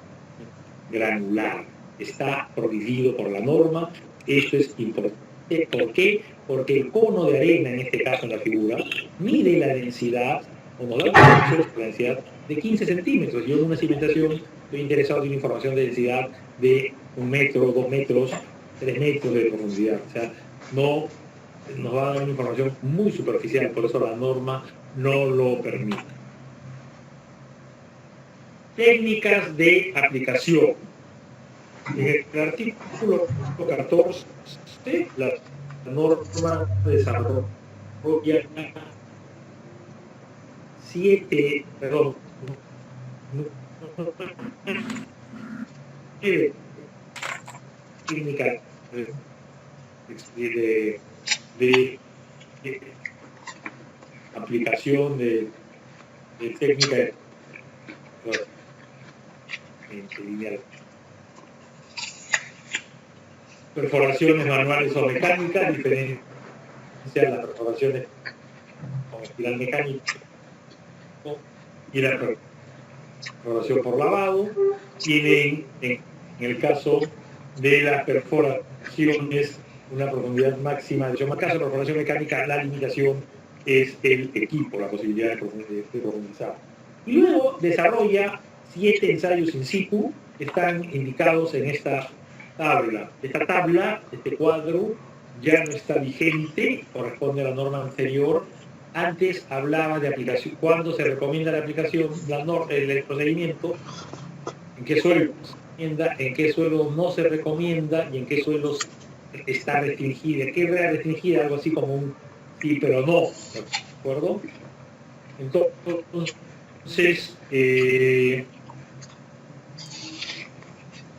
granular. Está prohibido por la norma. Esto es importante. ¿Por qué? Porque el cono de arena, en este caso en la figura, mide la densidad, o nos da la densidad de 15 centímetros. Yo en una cimentación estoy interesado en una información de densidad de 1 metro, 2 metros, 3 metros de profundidad. O sea, no nos va a dar una información muy superficial, por eso la norma no lo permite. Técnicas de aplicación. En el artículo 14, la norma desarrolla 7 técnica de aplicación de técnica lineal. Perforaciones manuales o mecánicas, diferencia de las perforaciones con espiral mecánico y la perforación por lavado. Tienen, en el caso de las perforaciones, una profundidad máxima. En el caso de la perforación mecánica, la limitación es el equipo, la posibilidad de profundizar. Y luego desarrolla 7 ensayos in situ que están indicados en esta tabla. Esta tabla, este cuadro, ya no está vigente, corresponde a la norma anterior. Antes hablaba de aplicación, cuándo se recomienda la aplicación, el procedimiento, en qué suelo en qué suelo no se recomienda y en qué suelos está restringida. ¿Qué es restringida? Algo así como un sí pero no, ¿de acuerdo?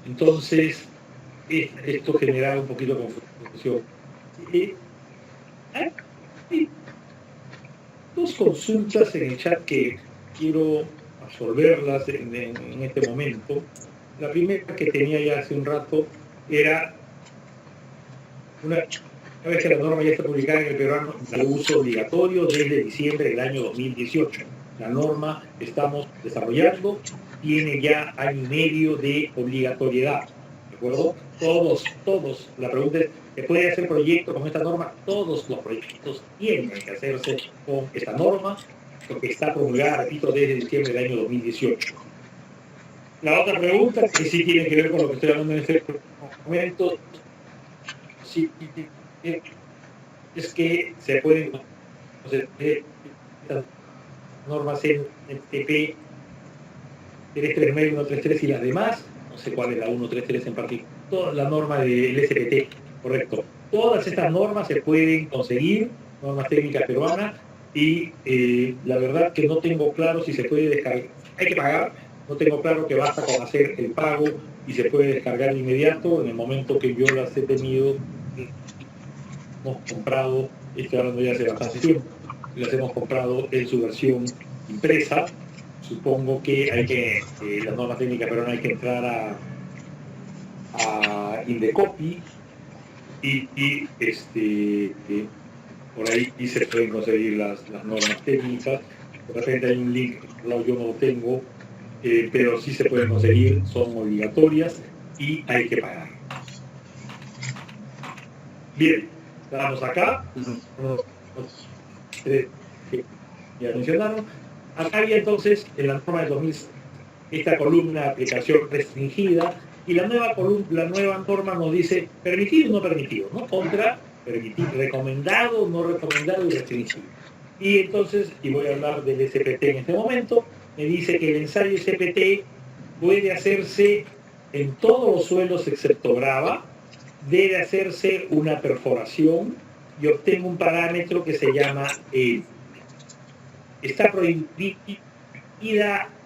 Entonces esto genera un poquito de confusión. Hay 2 consultas en el chat que quiero absorberlas en este momento. La primera que tenía ya hace un rato era una vez que la norma ya está publicada en el peruano, de uso obligatorio desde diciembre del año 2018. La norma que estamos desarrollando tiene ya año y medio de obligatoriedad. ¿De acuerdo? Todos, la pregunta es, ¿se puede hacer proyecto con esta norma? Todos los proyectos tienen que hacerse con esta norma, porque está promulgada, repito, desde diciembre del año 2018. La otra pregunta, que sí tiene que ver con lo que estoy hablando en este momento, sí, es que se pueden hacer estas normas NTP 339, 133 y las demás, no sé cuál es la 133 en particular, toda la norma del SPT, correcto. Todas estas normas se pueden conseguir, normas técnicas peruanas, y la verdad que no tengo claro si se puede descargar, hay que pagar, no tengo claro que basta con hacer el pago y se puede descargar de inmediato. En el momento que yo las he tenido, hemos comprado, estoy hablando ya hace bastante tiempo, las hemos comprado en su versión impresa. Supongo que hay que, la norma técnica peruana, hay que entrar a Indecopy y por ahí se pueden conseguir las normas técnicas. De repente hay un link, yo no lo tengo, pero sí se pueden conseguir, son obligatorias y hay que pagar. Bien, estamos acá. Ya mencionaron. Acá había entonces en la norma de 2000 esta columna de aplicación restringida, y la nueva norma nos dice permitido o no permitido, ¿no? Contra, permitido, recomendado, no recomendado y restringido. Y entonces, y voy a hablar del SPT en este momento, me dice que el ensayo SPT puede hacerse en todos los suelos excepto grava, debe hacerse una perforación y obtengo un parámetro que se llama está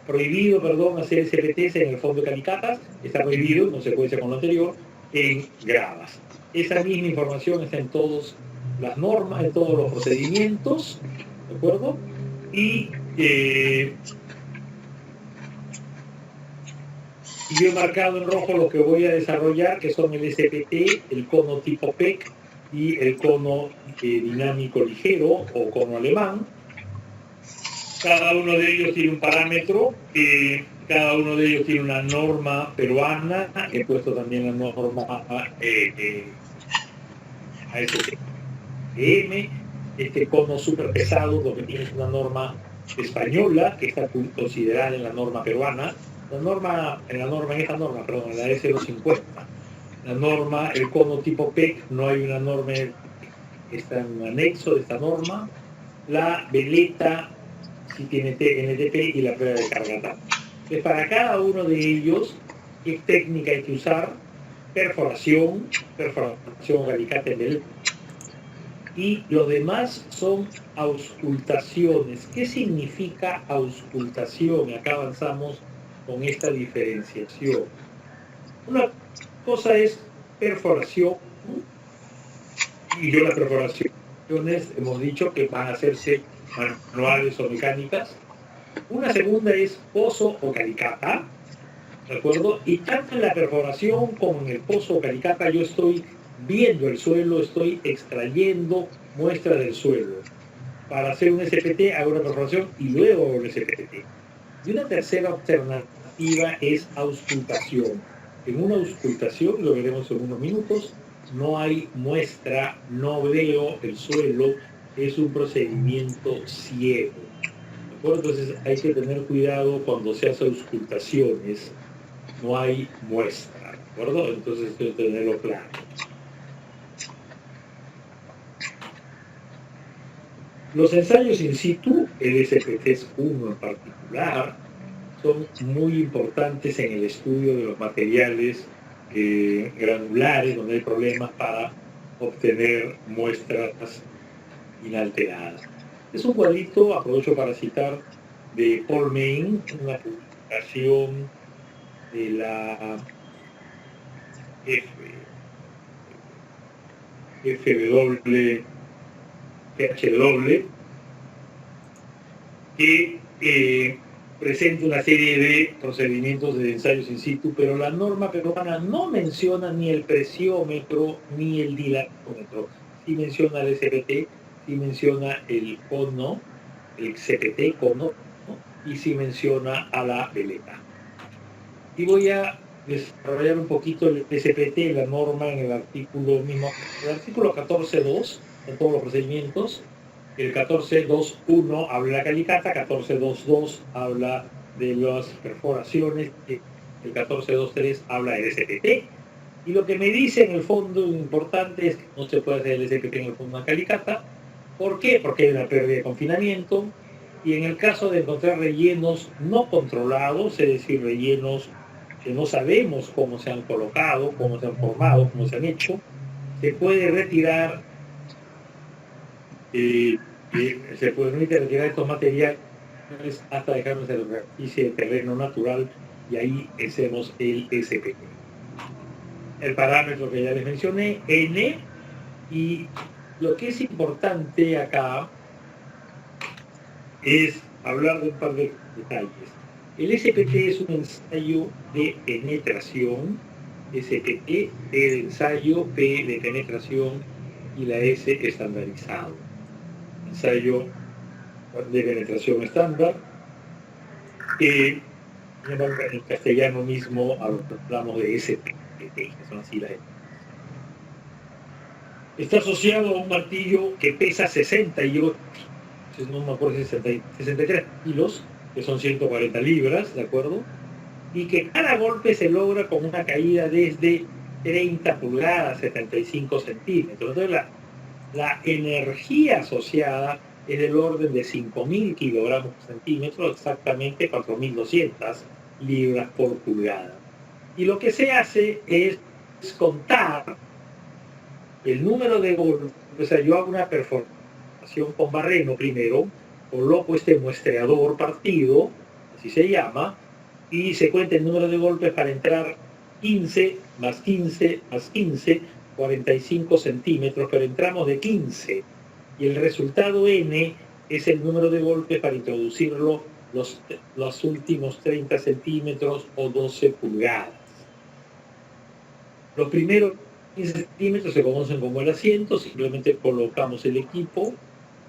prohibido hacer SPTs en el fondo de calicatas, está prohibido, no se puede hacer con lo anterior, en gravas. Esa misma información está en todas las normas, en todos los procedimientos, ¿de acuerdo? Y yo he marcado en rojo lo que voy a desarrollar, que son el SPT, el cono tipo PEC y el cono dinámico ligero o cono alemán. Cada uno de ellos tiene un parámetro, cada uno de ellos tiene una norma peruana. He puesto también la norma ASTM, este cono súper pesado, lo que tiene es una norma española que está considerada en la norma peruana. En esta norma, en la S250. La norma, el cono tipo PEC, no hay una norma, está en un anexo de esta norma. La veleta sí tiene NTP y la prueba de carga. Entonces, para cada uno de ellos, ¿qué técnica hay que usar? Perforación alicate en y los demás son auscultaciones. ¿Qué significa auscultación? Acá avanzamos con esta diferenciación. Una cosa es perforación, y yo las perforaciones hemos dicho que van a hacerse manuales o mecánicas. Una segunda es pozo o calicata, ¿de acuerdo? Y tanto en la perforación como en el pozo o calicata yo estoy viendo el suelo, estoy extrayendo muestra del suelo. Para hacer un SPT hago una perforación y luego hago un SPT. Y una tercera alternativa es auscultación. En una auscultación, lo veremos en unos minutos, no hay muestra, no veo el suelo, es un procedimiento ciego. ¿De acuerdo? Entonces hay que tener cuidado cuando se hace auscultaciones, no hay muestra, ¿de acuerdo? Entonces hay que tenerlo claro. Los ensayos in situ, el SPT-1 en particular, son muy importantes en el estudio de los materiales granulares, donde hay problemas para obtener muestras inalteradas. Es un cuadrito, aprovecho para citar, de Paul Main, una publicación de la FHW, que presenta una serie de procedimientos de ensayos in situ, pero la norma peruana no menciona ni el presiómetro ni el dilatómetro. Sí menciona el SPT, sí menciona el cono, el CPT cono, ¿no? Y sí menciona a la veleta. Y voy a desarrollar un poquito el SPT, la norma en el artículo mismo, el artículo 14.2, en todos los procedimientos. El 14.2.1 habla de la calicata, 14.2.2 habla de las perforaciones, el 14.2.3 habla del SPT. Y lo que me dice en el fondo importante es que no se puede hacer el SPT en el fondo de una calicata. ¿Por qué? Porque hay una pérdida de confinamiento. Y en el caso de encontrar rellenos no controlados, es decir, rellenos que no sabemos cómo se han colocado, cómo se han formado, cómo se han hecho, se puede retirar se permite retirar estos materiales hasta dejarnos en la superficie de terreno natural y ahí hacemos el SPT. El parámetro que ya les mencioné, N, y lo que es importante acá es hablar de un par de detalles. El SPT es un ensayo de penetración, SPT, P de ensayo, P de penetración y la S estandarizado. Ensayo de penetración estándar, que en castellano mismo hablamos de SPT, que son las siglas. Está asociado a un martillo que pesa 68, no me acuerdo si 63 kilos, que son 140 libras, ¿de acuerdo? Y que cada golpe se logra con una caída desde 30 pulgadas, 75 centímetros. Entonces la energía asociada es del orden de 5.000 kilogramos por centímetro, exactamente 4.200 libras por pulgada. Y lo que se hace es contar el número de golpes. O sea, yo hago una perforación con barreno primero, coloco este muestreador partido, así se llama, y se cuenta el número de golpes para entrar 15 más 15 más 15, 45 centímetros, pero entramos de 15. Y el resultado N es el número de golpes para introducirlo los últimos 30 centímetros o 12 pulgadas. Los primeros 15 centímetros se conocen como el asiento, simplemente colocamos el equipo,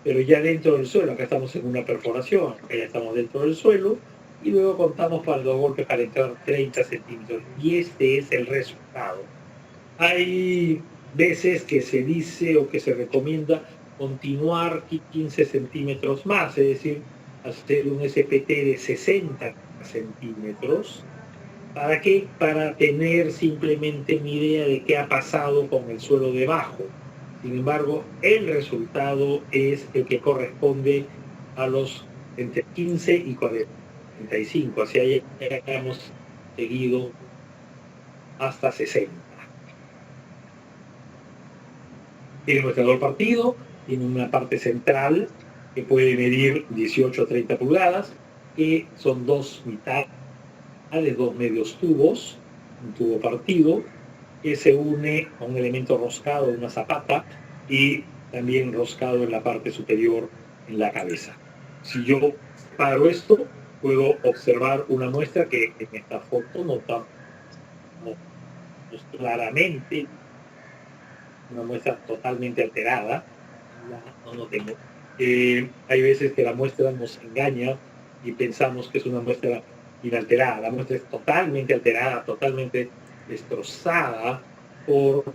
pero ya dentro del suelo. Acá estamos en una perforación, acá ya estamos dentro del suelo, y luego contamos para los golpes para entrar 30 centímetros, y este es el resultado. Hay veces que se dice o que se recomienda continuar 15 centímetros más, es decir, hacer un SPT de 60 centímetros. ¿Para qué? Para tener simplemente una idea de qué ha pasado con el suelo debajo. Sin embargo, el resultado es el que corresponde a los entre 15 y 45, así hayamos seguido hasta 60. Tiene un muestrador partido, tiene una parte central que puede medir 18 a 30 pulgadas, que son dos mitades de dos medios tubos, un tubo partido, que se une a un elemento roscado de una zapata y también roscado en la parte superior en la cabeza. Si yo paro esto, puedo observar una muestra que en esta foto notamos claramente, una muestra totalmente alterada. No tengo. Hay veces que la muestra nos engaña y pensamos que es una muestra inalterada. La muestra es totalmente alterada, totalmente destrozada por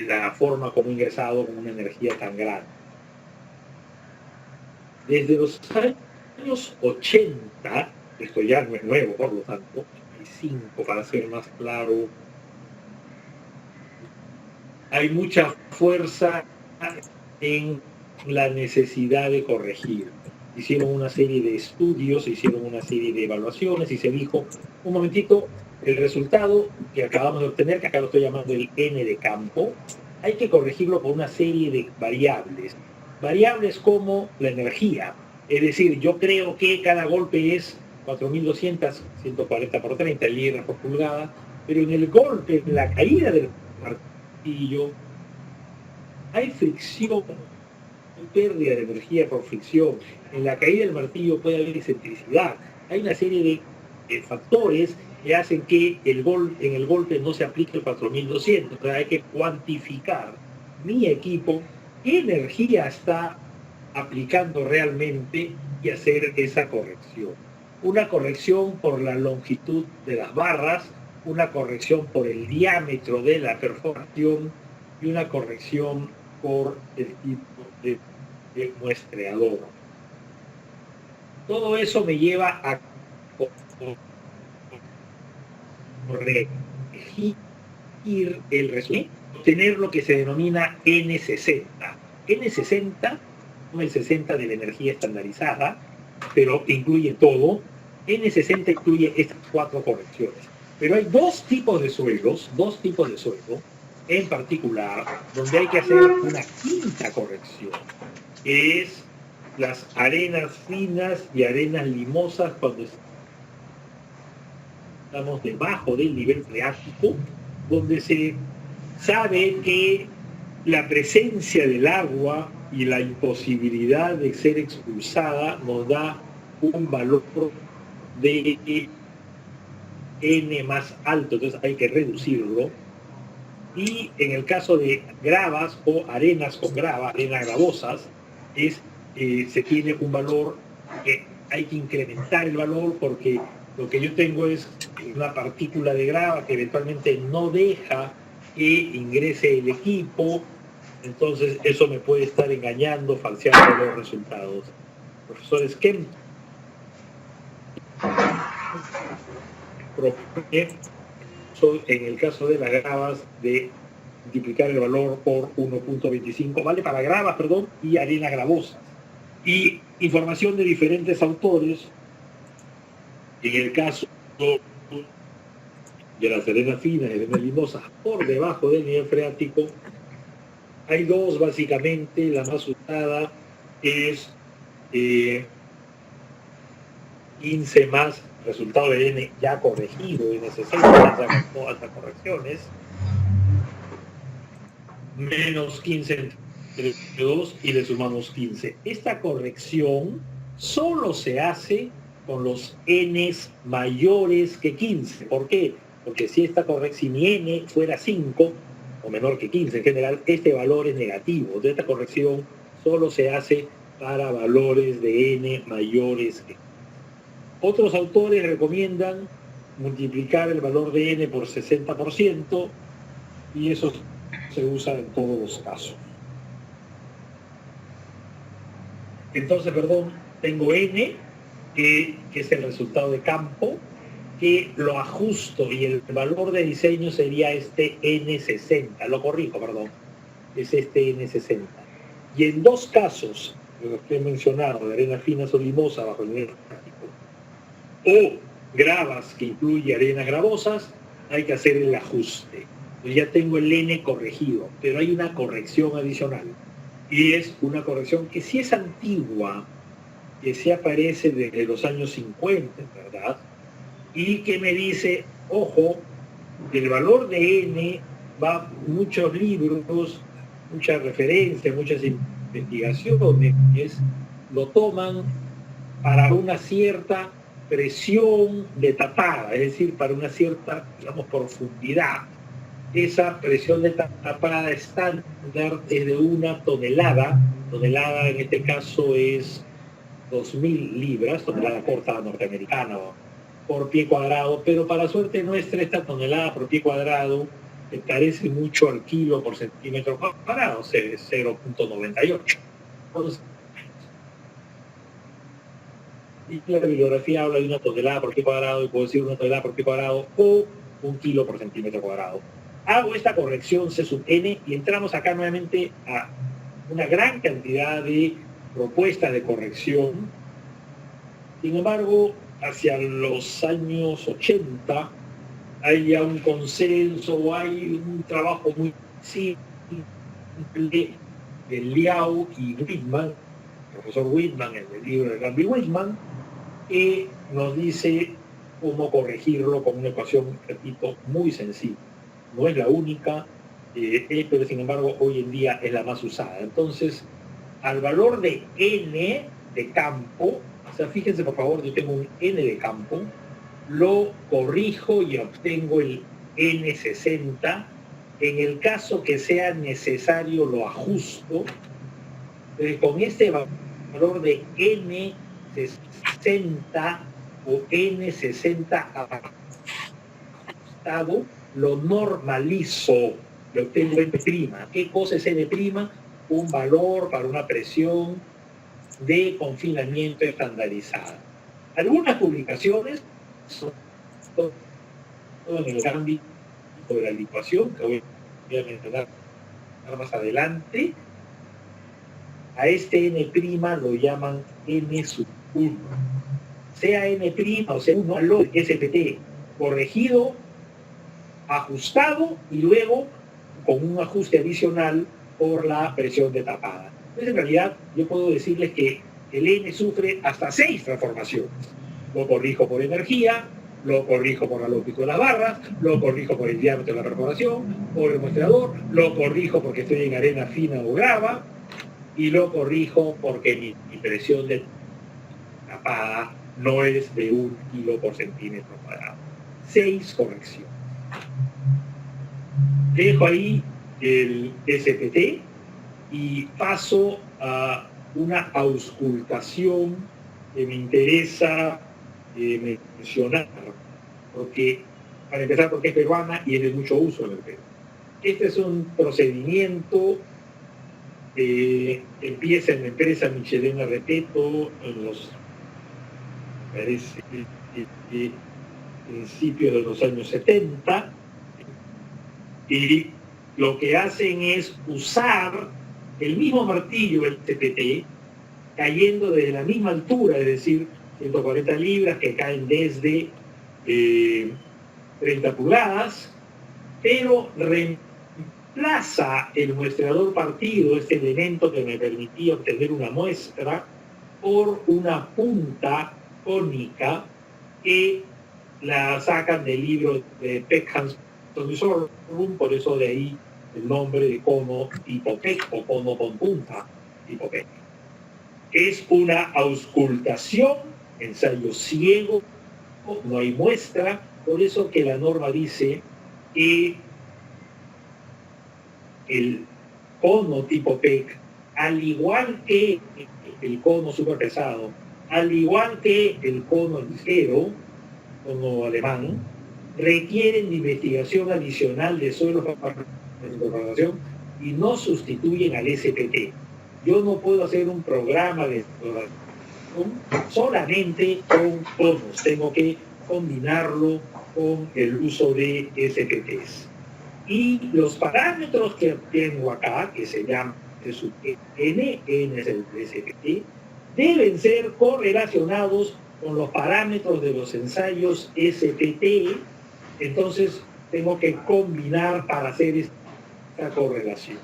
la forma como ha ingresado con una energía tan grande. Desde los años 80, esto ya no es nuevo, por lo tanto, 85 para ser más claro, hay mucha fuerza en la necesidad de corregir. Hicieron una serie de estudios, hicieron una serie de evaluaciones y se dijo, un momentito, el resultado que acabamos de obtener, que acá lo estoy llamando el N de campo, hay que corregirlo por una serie de variables. Variables como la energía. Es decir, yo creo que cada golpe es 4.200, 140 por 30 libras por pulgada, pero en el golpe, en la caída del martillo, hay fricción, hay pérdida de energía por fricción. En la caída del martillo puede haber excentricidad. Hay una serie de factores que hacen que en el golpe no se aplique el 4.200. O sea, hay que cuantificar mi equipo, qué energía está aplicando realmente y hacer esa corrección. Una corrección por la longitud de las barras, una corrección por el diámetro de la perforación y una corrección por el tipo de muestreador. Todo eso me lleva a corregir el resultado, tener lo que se denomina N60. N60 no es el 60 de la energía estandarizada, pero incluye todo. N60 incluye estas 4 correcciones. Pero hay dos tipos de suelo en particular, donde hay que hacer una quinta corrección, que es las arenas finas y arenas limosas cuando estamos debajo del nivel freático, donde se sabe que la presencia del agua y la imposibilidad de ser expulsada nos da un valor de N más alto, entonces hay que reducirlo. Y en el caso de gravas o arenas con grava, arenas gravosas, se tiene un valor que hay que incrementar el valor, porque lo que yo tengo es una partícula de grava que eventualmente no deja que ingrese el equipo, entonces eso me puede estar engañando, falseando los resultados. Profesor Skemp en el caso de las gravas de multiplicar el valor por 1.25, vale para gravas, y arenas gravosas. Y información de diferentes autores, en el caso de las arenas finas y arenas limosas por debajo del nivel freático, hay dos básicamente. La más usada es 15 más resultado de N ya corregido, N60, con todas las correcciones, menos 15 entre 2 y le sumamos 15. Esta corrección solo se hace con los N's mayores que 15. ¿Por qué? Porque si mi N fuera 5 o menor que 15 en general, este valor es negativo. De esta corrección solo se hace para valores de N mayores que 15. Otros autores recomiendan multiplicar el valor de N por 60%, y eso se usa en todos los casos. Entonces, tengo N, que es el resultado de campo, que lo ajusto, y el valor de diseño sería este N60, lo corrijo, es este N60. Y en dos casos, los que he mencionado, de arenas finas o limosas bajo el nivel freático, o gravas que incluye arenas gravosas, hay que hacer el ajuste. Pues ya tengo el N corregido, pero hay una corrección adicional. Y es una corrección que sí es antigua, que sí aparece desde los años 50, ¿verdad? y que me dice, ojo, el valor de N va muchos libros, muchas referencias, muchas investigaciones, lo toman para una cierta presión de tapada, es decir, para una cierta, digamos, profundidad. Esa presión de tapada estándar es de 1 tonelada. Tonelada en este caso es 2.000 libras, tonelada corta norteamericana por pie cuadrado, pero para suerte nuestra esta tonelada por pie cuadrado se parece mucho al kilo por centímetro cuadrado, o sea, es 0.98. Entonces, y la bibliografía habla de 1 tonelada por pie cuadrado, y puedo decir 1 tonelada por pie cuadrado o 1 kilo por centímetro cuadrado. Hago esta corrección C sub n y entramos acá nuevamente a una gran cantidad de propuestas de corrección. Sin embargo, hacia los años 80 hay ya un consenso, hay un trabajo muy simple de Liao y Whitman, el profesor Whitman, en el libro de Gambit Whitman, que nos dice cómo corregirlo con una ecuación, repito, muy sencilla. No es la única, pero sin embargo hoy en día es la más usada. Entonces, al valor de n de campo, o sea, fíjense por favor, yo tengo un n de campo, lo corrijo y obtengo el n60. En el caso que sea necesario lo ajusto. Con este valor de n60 o n60 ajustado, lo normalizo, lo obtengo n'. ¿Qué cosa es n'? Un valor para una presión de confinamiento estandarizada. Algunas publicaciones, en el ámbito de la licuación, que voy a mencionar más adelante, a este n' lo llaman n sub 1. Sea n' o sea 1, valor SPT corregido, ajustado y luego con un ajuste adicional por la presión de tapada. Entonces, en realidad, yo puedo decirles que el N sufre hasta 6 transformaciones. Lo corrijo por energía, lo corrijo por la longitud de las barras, lo corrijo por el diámetro de la perforación, por el muestrador, lo corrijo porque estoy en arena fina o grava, y lo corrijo porque mi presión de tapada no es de 1 kilo por centímetro cuadrado. 6 correcciones. Dejo ahí el SPT y paso a una auscultación que me interesa mencionar, porque, para empezar, porque es peruana y es de mucho uso en el Perú. Este es un procedimiento que empieza en la empresa Michelena Repeto en los, parece, principios de los años 70, y lo que hacen es usar el mismo martillo, el CPT, cayendo desde la misma altura, es decir, 140 libras que caen desde 30 pulgadas, pero reemplaza el muestrador partido, este elemento que me permitía obtener una muestra, por una punta cónica que la sacan del libro de Peckham, por eso de ahí el nombre de cono tipo Peck o cono con punta tipo Peck. Es una auscultación, ensayo ciego, no hay muestra, por eso que la norma dice que el cono tipo Peck, al igual que el cono superpesado, al igual que el cono ligero, cono alemán, requieren de investigación adicional de suelos para información y no sustituyen al SPT. Yo no puedo hacer un programa de exploración solamente con conos, tengo que combinarlo con el uso de SPTs. Y los parámetros que tengo acá, que se llaman N es el SPT, deben ser correlacionados con los parámetros de los ensayos SPT. Entonces tengo que combinar para hacer esta correlación.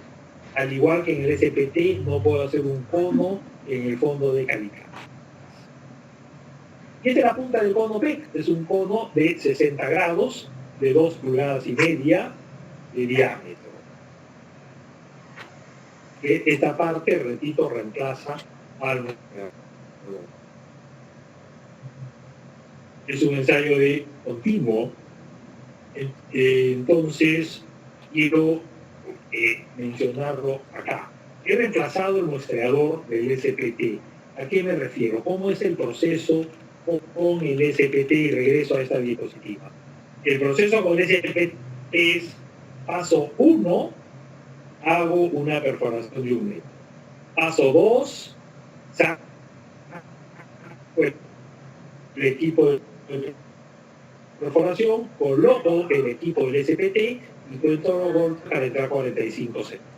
Al igual que en el SPT no puedo hacer un cono en el fondo de Calica. Y esta es la punta del cono PEC, es un cono de 60 grados, de 2,5 pulgadas de diámetro. Esta parte, repito, reemplaza al mostrador. Es un ensayo de continuo, entonces quiero mencionarlo acá. He reemplazado el muestreador del SPT. ¿A qué me refiero? ¿Cómo es el proceso con el SPT? Y regreso a esta diapositiva. El proceso con el SPT es: paso 1, hago una perforación de 1 metro. Paso 2, saco el equipo de perforación, coloco el equipo del SPT y cuento los golpes para entrar a 45 segundos.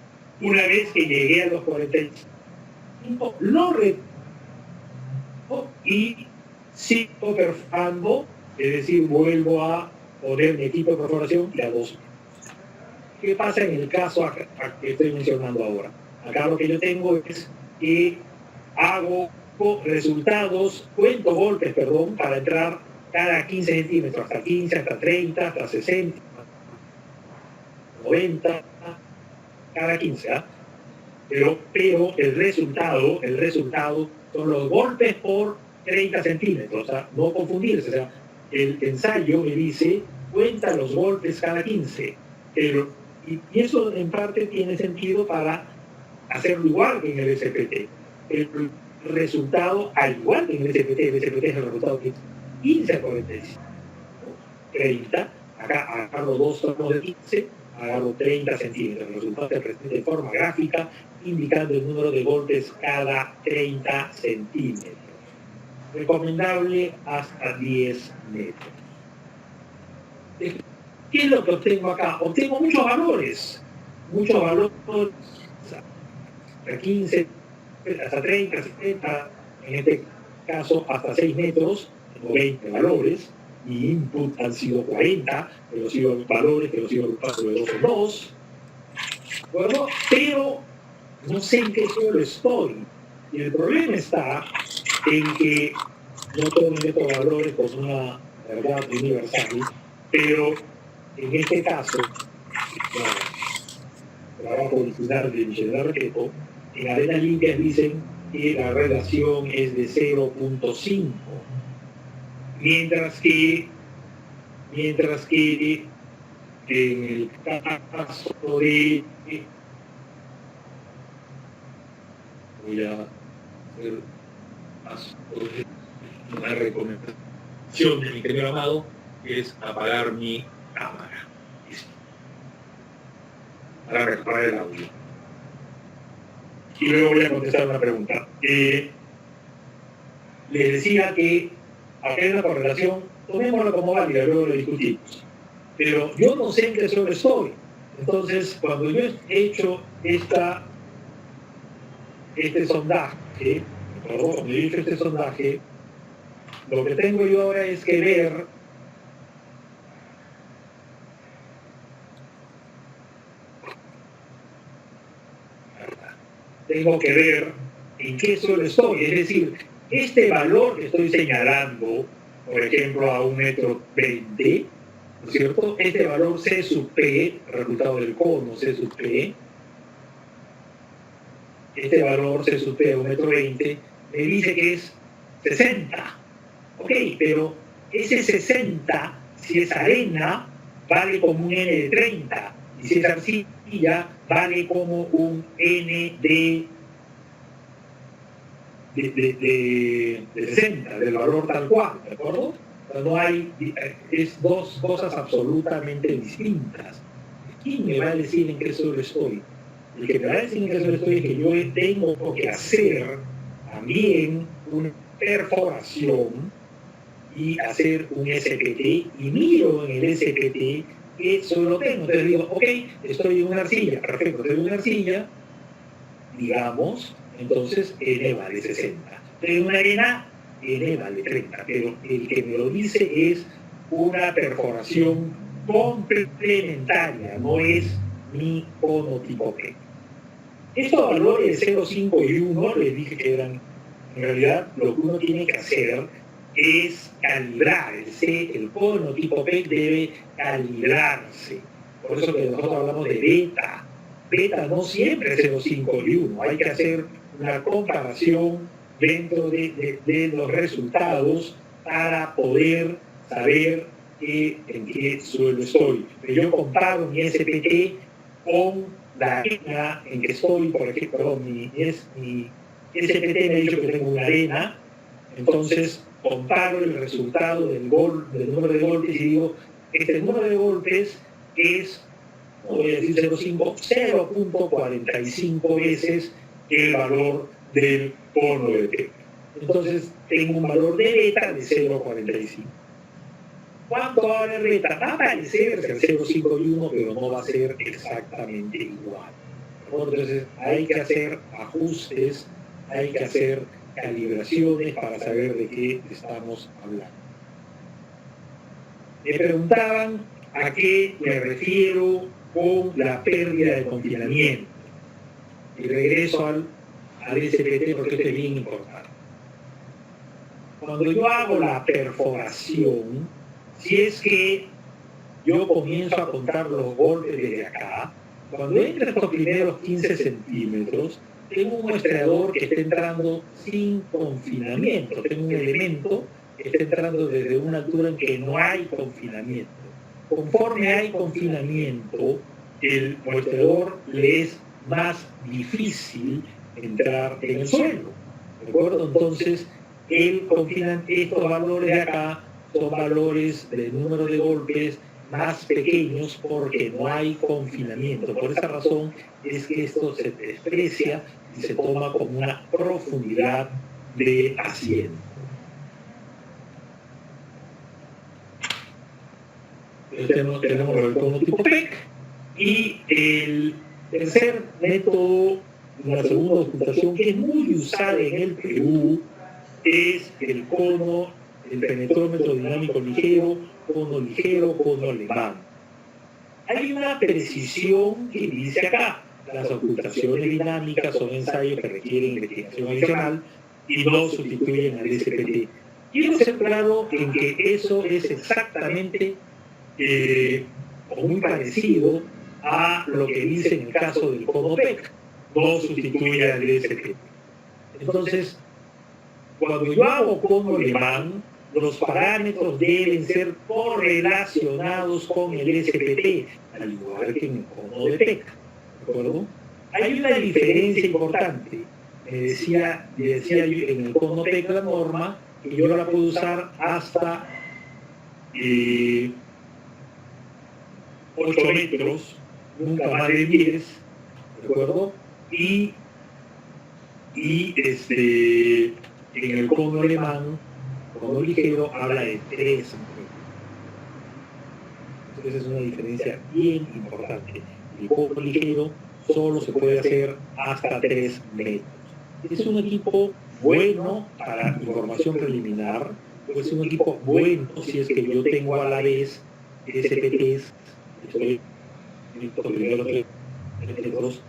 Una vez que llegué a los 45, lo retomo y sigo perforando, es decir, vuelvo a poner mi equipo de perforación y a 2 metros. ¿Qué pasa en el caso que estoy mencionando ahora? Acá lo que yo tengo es que hago resultados, cuento golpes, para entrar cada 15 centímetros, hasta 15, hasta 30, hasta 60, 90, cada 15, ¿eh? Pero el resultado son los golpes por 30 centímetros, o sea, no confundirse, o sea, el ensayo me dice, cuenta los golpes cada 15, y eso en parte tiene sentido para hacerlo igual que en el SPT. El resultado, al igual que en el SPT es el resultado que es 15 a 45, 30, acá agarro 2 tramos de 15, agarro 30 centímetros. El resultado se presenta de forma gráfica, indicando el número de golpes cada 30 centímetros. Recomendable hasta 10 metros. ¿Qué es lo que obtengo acá? Obtengo muchos valores, hasta 15, hasta 30, 70, en este caso hasta 6 metros, tengo 20 valores. Mi input han sido 40, que los sigo valores, que los sigo agrupando de 2 en 2. Bueno, pero no sé en qué suelo estoy. Y el problema está en que no todos meto valores con una verdad universal, pero en este caso, el trabajo original de Michel Darreto, en arenas limpias dicen que la relación es de 0.5, mientras que en el caso de... Voy a hacer una recomendación de mi querido Amado, que es apagar mi cámara. Listo. Para reparar el audio. Y luego voy a contestar una pregunta. Les decía que acá hay una correlación, tomémosla como válida, luego lo discutimos. Pero yo no sé en qué suelo estoy. Entonces, cuando yo he hecho este sondaje, lo que tengo yo ahora es que ver en qué suelo estoy. Es decir, este valor que estoy señalando, por ejemplo, a 1,20 metros, ¿no es cierto? Este valor C sub P, resultado del cono C sub P, este valor C sub P a 1,20 metros, me dice que es 60. Ok, pero ese 60, si es arena, vale como un N de 30. Y si es arcilla, vale como un N de 60, del valor tal cual, ¿de acuerdo? O sea, no hay, es dos cosas absolutamente distintas. ¿Quién me va a decir en qué suelo estoy? El que me va a decir en qué suelo estoy es que yo tengo que hacer también una perforación y hacer un SPT, y miro en el SPT que suelo tengo. Entonces digo, ok, estoy en una arcilla, perfecto, estoy en una arcilla, digamos, entonces N vale 60. Estoy en una arena, N vale 30, pero el que me lo dice es una perforación complementaria, no es mi cono tipo P. Estos valores de 0,5 y 1, les dije que eran, en realidad, lo que uno tiene que hacer es calibrar. El cono tipo PEC debe calibrarse. Por eso que nosotros hablamos de beta. Beta no siempre es 0,5 y 1. Hay que hacer una comparación dentro de los resultados para poder saber en qué suelo estoy. Yo comparo mi SPT con la arena en que estoy, por ejemplo, mi SPT me ha dicho que tengo una arena, entonces comparo el resultado del número de golpes y digo, este número de golpes es, no voy a decir 0,45 veces el valor del cono de PEC. Entonces tengo un valor de beta de 0,45. ¿Cuánto va a haber beta? Va a parecerse al 0,5 y 1, pero no va a ser exactamente igual. Entonces hay que hacer ajustes, hay que hacer calibraciones para saber de qué estamos hablando. Me preguntaban a qué me refiero con la pérdida de confinamiento. Y regreso al SPT porque esto es bien importante. Cuando yo hago la perforación, si es que yo comienzo a contar los golpes desde acá, cuando entra estos primeros 15 centímetros, tengo un muestreador que está entrando sin confinamiento. Tengo un elemento que está entrando desde una altura en que no hay confinamiento. Conforme hay confinamiento, el muestreador le es más difícil entrar en el suelo. ¿De acuerdo? Entonces, estos valores de acá son valores de número de golpes más pequeños porque no hay confinamiento. Por esa razón es que esto se desprecia y se toma como una profundidad de asiento. Tenemos el cono tipo PEC y el tercer método, una segunda ocultación que es muy usada en el Perú, es el cono, el penetrómetro dinámico ligero, cono alemán. Hay una precisión que dice acá: las ocultaciones dinámicas son ensayos que requieren investigación adicional y no sustituyen al SPT. Quiero ser claro en que eso es exactamente o muy parecido a lo que dice en el caso del cono PEC, no sustituye al SPT. Entonces, cuando yo hago cono alemán, los parámetros deben ser correlacionados con el SPT, al igual que en el cono de PEC. ¿De acuerdo? Hay una diferencia importante. Me decía yo en el cono PEC la norma que yo la puedo usar hasta 8 metros, nunca más de 10, ¿de acuerdo? Y en el cono alemán, cono ligero, habla de 3 metros. Entonces es una diferencia bien importante. El cono ligero solo se puede hacer hasta 3 metros. Es un equipo bueno para información preliminar, o es un equipo bueno si es que yo tengo a la vez SPTs, estoy en estos primeros 3 metros,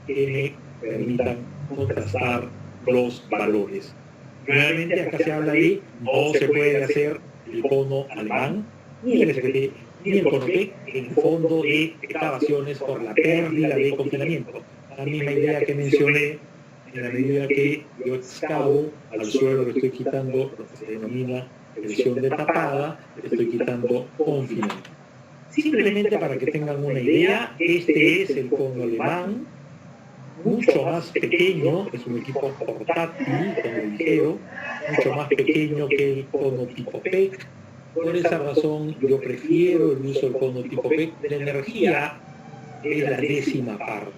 que me permitan contrastar los valores. Nuevamente acá se habla de no se puede hacer el cono alemán, ni el SPT, ni el cono PEC en fondo de excavaciones por la pérdida de confinamiento. La misma idea que mencioné, en la medida que yo excavo al suelo, le estoy quitando lo que se denomina presión de tapada, le estoy quitando confinamiento. Simplemente para que tengan una idea, este es el cono alemán, mucho más pequeño, es un equipo portátil, cono ligero, mucho más pequeño que el cono tipo PEC. Por esa razón yo prefiero el uso del cono tipo PEC. La energía es la 10ª parte.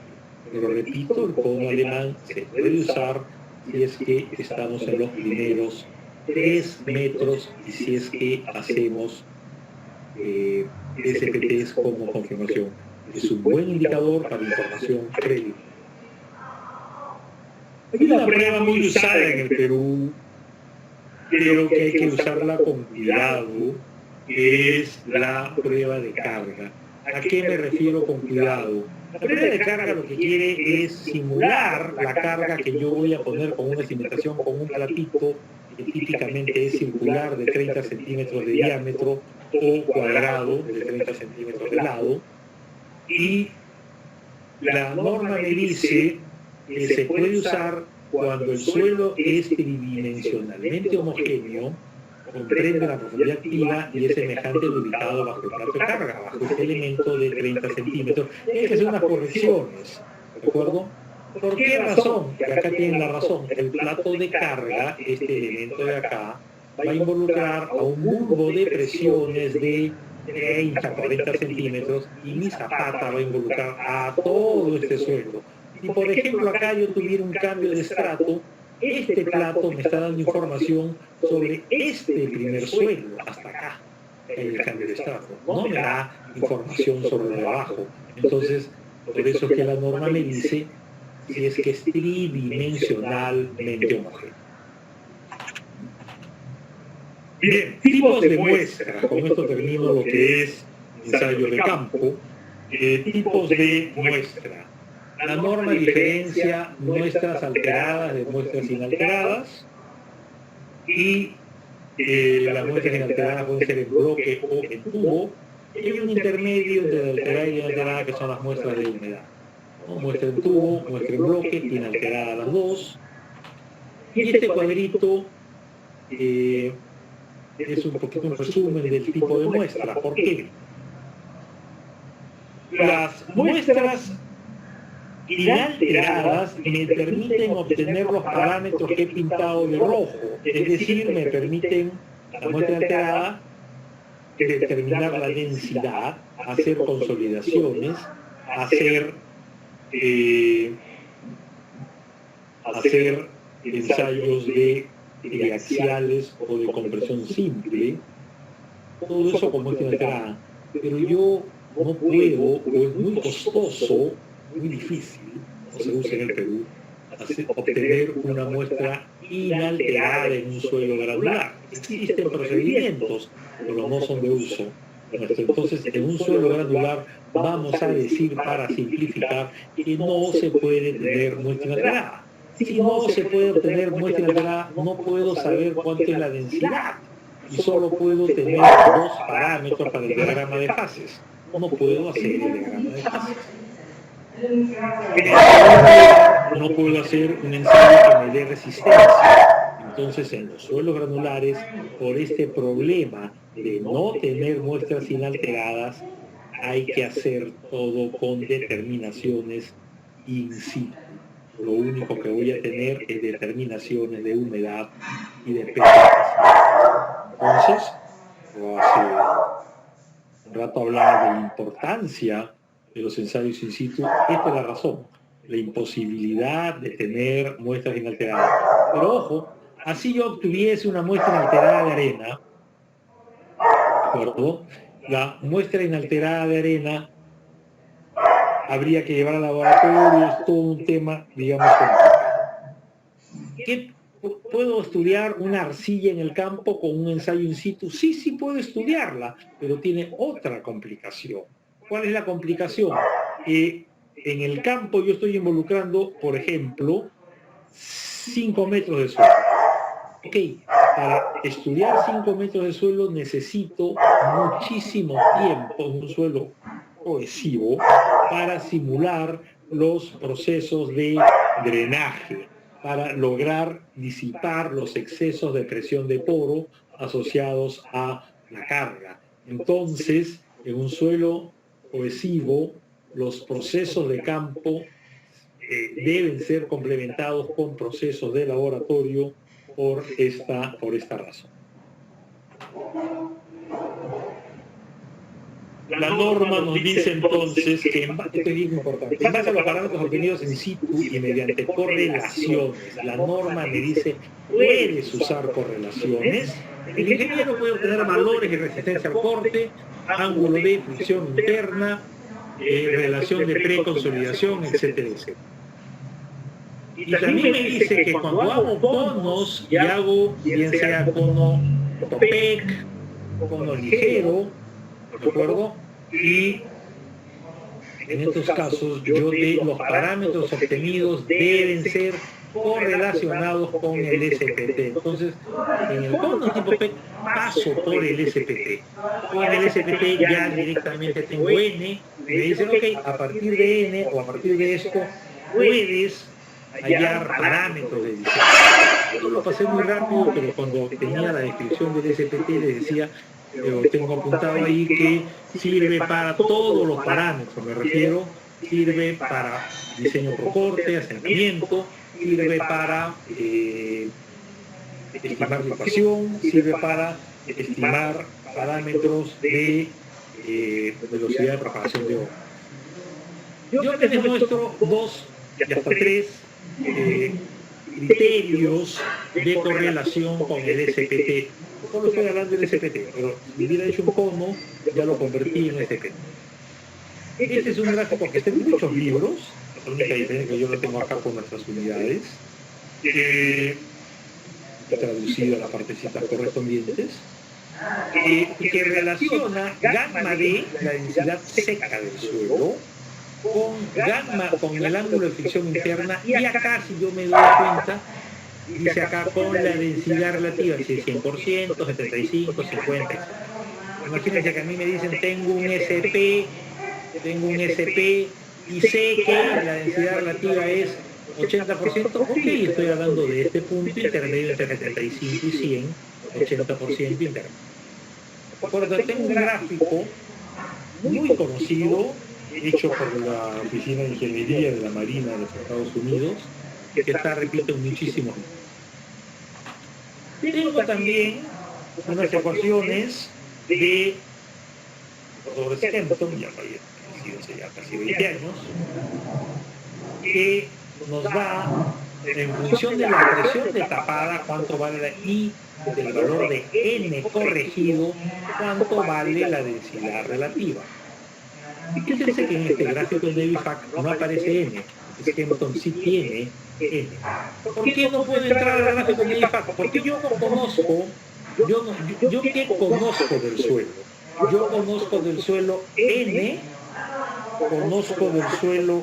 Pero repito, el cono alemán se puede usar si es que estamos en los primeros 3 metros y si es que hacemos SPTs como confirmación. Es un buen indicador para información previa. Hay una prueba muy usada en el Perú, pero que hay que usarla con cuidado, que es la prueba de carga. ¿A qué me refiero con cuidado? La prueba de carga lo que quiere es simular la carga que yo voy a poner con una cimentación, con un platito que típicamente es circular de 30 centímetros de diámetro o cuadrado de 30 centímetros de lado. Y la norma me dice que se puede usar cuando el suelo es tridimensionalmente homogéneo, comprende la profundidad activa y es semejante ubicado bajo el plato de carga, bajo este elemento de 30 centímetros. Hay que hacer unas correcciones, ¿de acuerdo? ¿Por qué razón? Que acá tienen la razón. El plato de carga, este elemento de acá, va a involucrar a un bulbo de presiones de 30, 40 centímetros y mi zapata va a involucrar a todo este suelo. Si por ejemplo acá yo tuviera un cambio de estrato, este plato me está dando información sobre este primer suelo, hasta acá, hay el cambio de estrato. No me da información sobre lo de abajo. Entonces, por eso es que la norma me dice si es que es tridimensionalmente homogéneo. Bien, tipos de muestras. Con esto termino lo que es ensayo de campo. Tipos de muestra. La norma diferencia muestras alteradas de muestras inalteradas y las muestras inalteradas pueden ser en bloque o en tubo. Y hay un intermedio entre la alterada y inalterada que son las muestras de humedad, ¿no? Muestra en tubo, muestra en bloque, inalterada las dos. Y este cuadrito es un poquito un resumen del tipo de muestra. ¿Por qué? Las muestras inalteradas me permiten obtener los parámetros que he pintado de rojo, es decir, me permiten, la muestra alterada, determinar la densidad, hacer consolidaciones, hacer ensayos de axiales o de compresión simple, todo eso con muestra alterada. Pero yo no puedo, o es muy costoso, muy difícil, no se usa en el Perú, obtener una muestra inalterada en un suelo granular. Existen procedimientos, pero no son de uso nuestro. Entonces, en un suelo granular vamos a decir, para simplificar, que no se puede tener muestra inalterada. Si no se puede obtener muestra inalterada, no puedo saber cuánto es la densidad. Y solo puedo tener dos parámetros para el diagrama de fases. No puedo hacer el diagrama de fases. No puedo hacer un ensayo que me dé resistencia. Entonces, en los suelos granulares, por este problema de no tener muestras inalteradas, hay que hacer todo con determinaciones in situ. Lo único que voy a tener es determinaciones de humedad y de precipitación. Entonces, hace un rato hablaba de la importancia de los ensayos in situ. Esta es la razón, la imposibilidad de tener muestras inalteradas. Pero ojo, así yo obtuviese una muestra inalterada de arena, ¿de acuerdo? La muestra inalterada de arena habría que llevar al laboratorio, es todo un tema, digamos, complicado. ¿Qué ¿Puedo estudiar una arcilla en el campo con un ensayo in situ? Sí, sí puedo estudiarla, pero tiene otra complicación. ¿Cuál es la complicación? Que en el campo yo estoy involucrando, por ejemplo, 5 metros de suelo. Ok, para estudiar 5 metros de suelo necesito muchísimo tiempo en un suelo cohesivo para simular los procesos de drenaje, para lograr disipar los excesos de presión de poro asociados a la carga. Entonces, en un suelo cohesivo, los procesos de campo deben ser complementados con procesos de laboratorio por esta razón. La norma nos dice entonces que, esto es bien importante, en base a los parámetros obtenidos in situ y mediante correlaciones, la norma me dice, puedes usar correlaciones. El ingeniero puede obtener valores de resistencia al corte, ángulo de fricción interna, relación de preconsolidación, etcétera, etcétera. Y también me dice que cuando hago conos, y hago bien sea cono Topec, cono ligero, ¿de acuerdo? Y en estos casos, los parámetros obtenidos deben ser correlacionados con el SPT. Entonces, en el cono tipo P paso por el SPT. Con el SPT ya directamente tengo N, me dicen, ok, a partir de N o a partir de esto, puedes hallar parámetros de diseño. Yo lo pasé muy rápido, pero cuando tenía la descripción del SPT les decía, tengo apuntado ahí que sirve para todos los parámetros, me refiero, sirve para diseño por corte, asentamiento, sirve para estimar la ecuación, sirve para estimar parámetros de velocidad de propagación de onda. Yo les muestro 2 y hasta 3 criterios de correlación con el SPT. Solo estoy hablando del SPT, pero si hubiera hecho un cono, ya lo convertí en SPT. Este es un gráfico que está en muchos libros, la única diferencia es que yo lo tengo acá con nuestras unidades, he traducido a las partecitas correspondientes, que relaciona gamma D, la densidad seca del suelo, con gamma, con el ángulo de fricción interna, y acá, si yo me doy cuenta, dice acá con la densidad relativa, si es 100%, 75, 50, etc. Imagínense que a mí me dicen, tengo un SP y sé que la densidad relativa es 80%, ok, estoy hablando de este punto intermedio entre 75 y 100, 80% intermedio. Por lo tanto, tengo un gráfico muy conocido, hecho por la Oficina de Ingeniería de la Marina de los Estados Unidos, que está, repito, en muchísimos libros. Tengo también unas ecuaciones de Robert Skempton, ya fallecido hace ya casi 20 años, que nos da, en función de la presión de tapada, cuánto vale la I del valor de N corregido, cuánto vale la densidad relativa. Fíjense que en este gráfico de Nevifac no aparece N, Skempton sí tiene N. ¿Por qué no puedo entrar al gráfico de Nevifac? Porque yo no conozco, yo qué conozco del suelo. Yo conozco del suelo N, conozco del suelo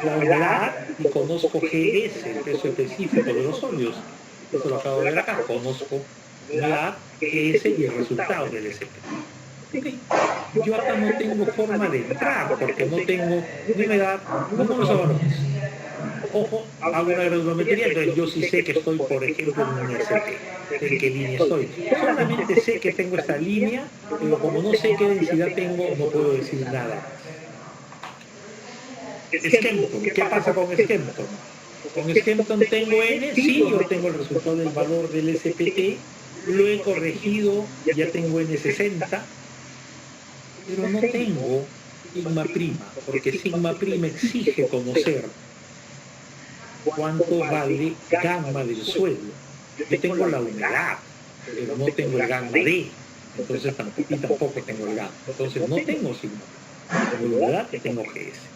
la humedad y conozco GS, el peso específico de los óleos. Eso lo acabo de ver acá, conozco la GS y el resultado del SP. Okay. Yo acá no tengo forma de entrar porque no tengo ni humedad, no conozco valores. Ojo, hago una graduometría, entonces yo sí sé que estoy, por ejemplo, en un SP. ¿En qué línea estoy? Solamente sé que tengo esta línea, pero como no sé qué densidad tengo, no puedo decir nada. Skempton, ¿qué pasa con Skempton? Con Skempton tengo N, sí, yo tengo el resultado del valor del SPT, lo he corregido, ya tengo N60, pero no tengo sigma prima, porque sigma prima exige conocer cuánto vale gamma del suelo. Yo tengo la humedad, pero no tengo el gamma D, entonces tampoco tengo el gamma. Entonces no tengo sigma prima, tengo la humedad y tengo GS.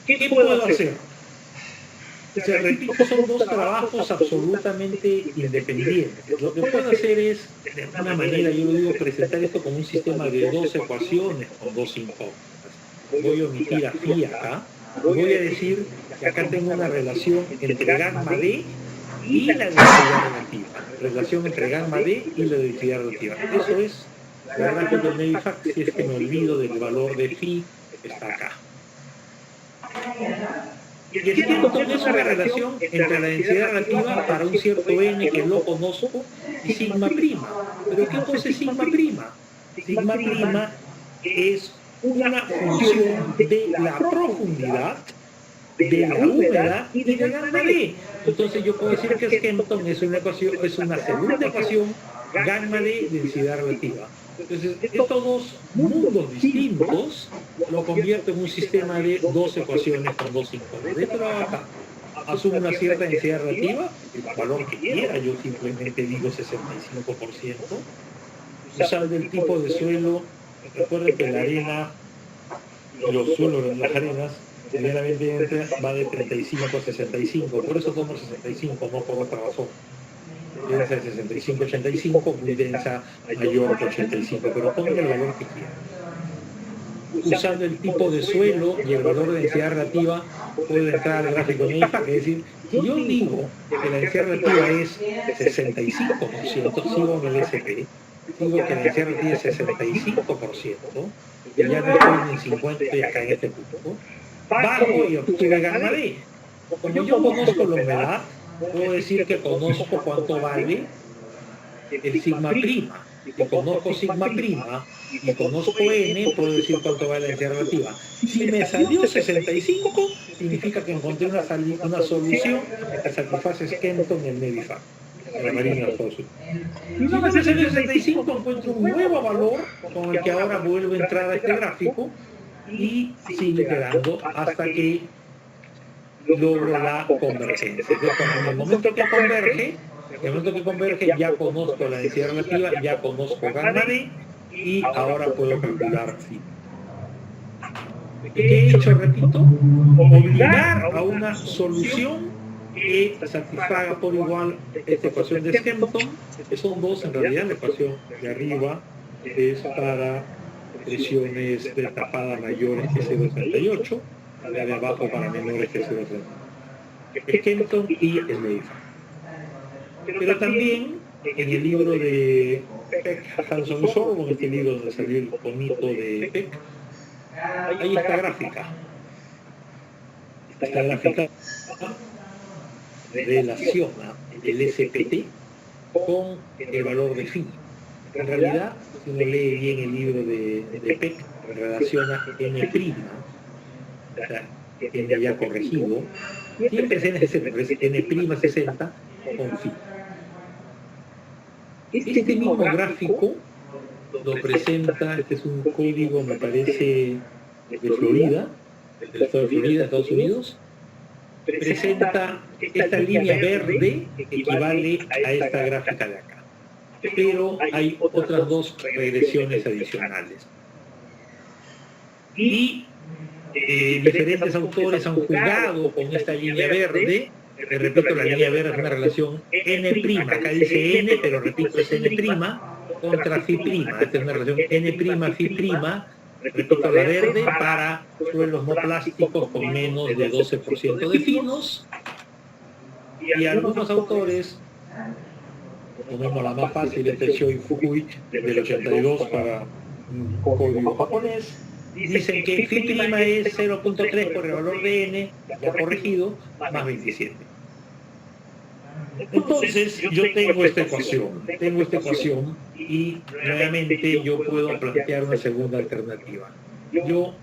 ¿Qué puedo hacer? Se repito, son dos trabajos absolutamente independientes. Lo que puedo hacer es, de alguna manera, yo lo digo, presentar esto como un sistema de 2 ecuaciones con 2 incógnitas. Voy a omitir a phi acá, voy a decir que acá tengo una relación entre gamma D y la densidad relativa. Relación entre gamma D y la densidad relativa. Eso es la gráfica del Nevifac, si es que me olvido del valor de phi que está acá. Y Skempton es una relación entre la densidad relativa para un cierto n que no conozco y sigma prima. ¿Pero qué cosa es sigma prima? Sigma prima es una función de la profundidad, de la humedad y de la gamma D. Entonces yo puedo decir que Skempton es una ecuación, es una segunda ecuación, gamma D, densidad relativa. Entonces, estos dos mundos distintos lo convierto en un sistema de 2 ecuaciones con 2 incógnitas. Dentro de acá asumo una cierta densidad relativa, el valor que quiera, yo simplemente digo 65%. Usar del tipo de suelo, recuerden que la arena, los suelos de las arenas, generalmente va de 35 a 65, por eso tomo 65, no por otra razón. Densa de 65-85, muy densa, mayor que 85, pero pongan el valor que quieran. usando el tipo de suelo y el valor de densidad relativa, puedo entrar al gráfico de IFAC. Es decir, si yo digo que la densidad relativa es 65%, sigo en el SP, digo que la densidad relativa es 65%, y ya no estoy en 50 y acá en este punto, bajo y obtuve gamma D. Como yo conozco la humedad, puedo decir que conozco cuánto vale el sigma prima. Si conozco sigma prima y conozco n, puedo decir cuánto vale la densidad relativa. Si me salió 65, significa que encontré una solución que satisface Skempton en el Nevifac, en la Marina de los Estados Unidos. Si no me salió 65, encuentro un nuevo valor con el que ahora vuelvo a entrar a este gráfico y sigue quedando hasta que logro la convergencia. Entonces, en el momento que converge, ya conozco la densidad relativa, ya conozco gamma D y ahora puedo calcular phi. ¿Qué he hecho? Repito, obligar a una solución que satisfaga por igual esta ecuación de Skempton, que son dos en realidad. La ecuación de arriba es para presiones de tapada mayores que 0,38, la de abajo para menores que 0,30. Skempton y el Nevifac. Pero también en el libro de Peck, Hanson y Sorbo, en este libro donde salió el conito de Peck, hay esta gráfica. Esta gráfica relaciona el SPT con el valor de phi. En realidad, si uno lee bien el libro de Peck, relaciona n', o sea, n ya corregido, siempre es n', 60 con phi. Este mismo gráfico lo presenta, este es un código, me parece, de Florida, del estado de Florida, Estados Unidos, presenta esta línea verde que equivale a esta gráfica de acá. Pero hay otras dos regresiones adicionales. Y diferentes autores han jugado con esta línea verde. Repito, la línea verde es una relación n', acá dice n, pero repito, es n' contra phi'. Esta es una relación n', phi', repito, la verde para suelos no plásticos con menos de 12% de finos. Y algunos autores, tomemos la más fácil, este Shoi Fukui del 82 para un código japonés, dicen que phi' es 0.3 por el valor de n, ya corregido, más 27. Entonces, yo tengo esta ecuación y nuevamente yo puedo plantear una segunda alternativa. Yo,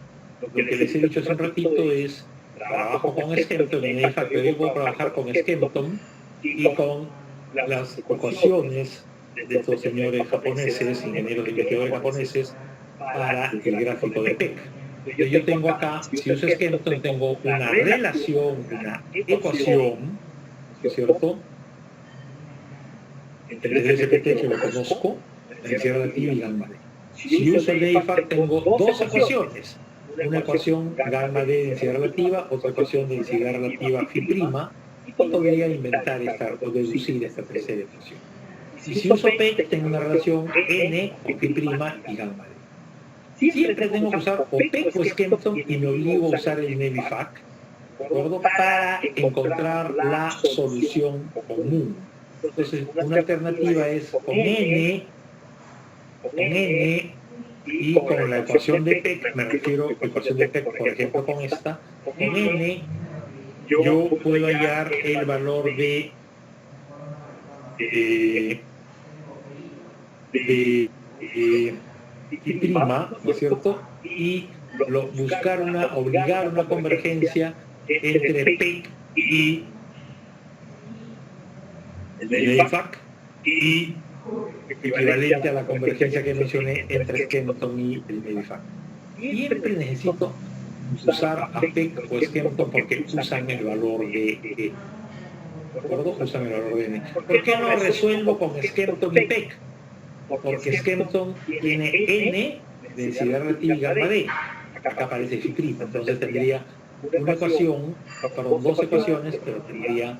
lo que les he dicho hace un ratito es, trabajo con Skempton en IFAC, pero yo puedo trabajar con Skempton y con las ecuaciones de estos señores japoneses, ingenieros e investigadores japoneses, para el gráfico de Peck. Yo tengo acá, si uso Skempton, tengo una relación, una ecuación, ¿cierto?, entre el SPT, que lo conozco, la densidad relativa y gamma D. Si uso el IFAC, tengo dos ecuaciones. Una ecuación gamma D de densidad relativa, otra ecuación de densidad relativa phi', y podría inventar o deducir esta tercera ecuación. Y si uso Peck, tengo una relación n con phi' y gamma D. Siempre tengo que usar o Peck o Skempton y me obligo a usar el Nevifac, ¿de acuerdo?, para encontrar la solución común. Entonces, una alternativa es con n y con la ecuación de Peck, me refiero a la ecuación de Peck, por ejemplo, con esta, con n, yo puedo hallar el valor de phi', ¿no es cierto?, y obligar una convergencia entre Peck y el IFAC y equivalente a la convergencia que mencioné entre Skempton y el Nevifac. Siempre necesito usar a Peck o Skempton porque usan el valor de E. ¿De acuerdo? Usan el valor de N. ¿Por qué no resuelvo con Skempton y Peck? Porque Skempton tiene N, densidad relativa y gamma D. Acá aparece phi', entonces tendría una ecuación, perdón, dos ecuaciones, pero tendría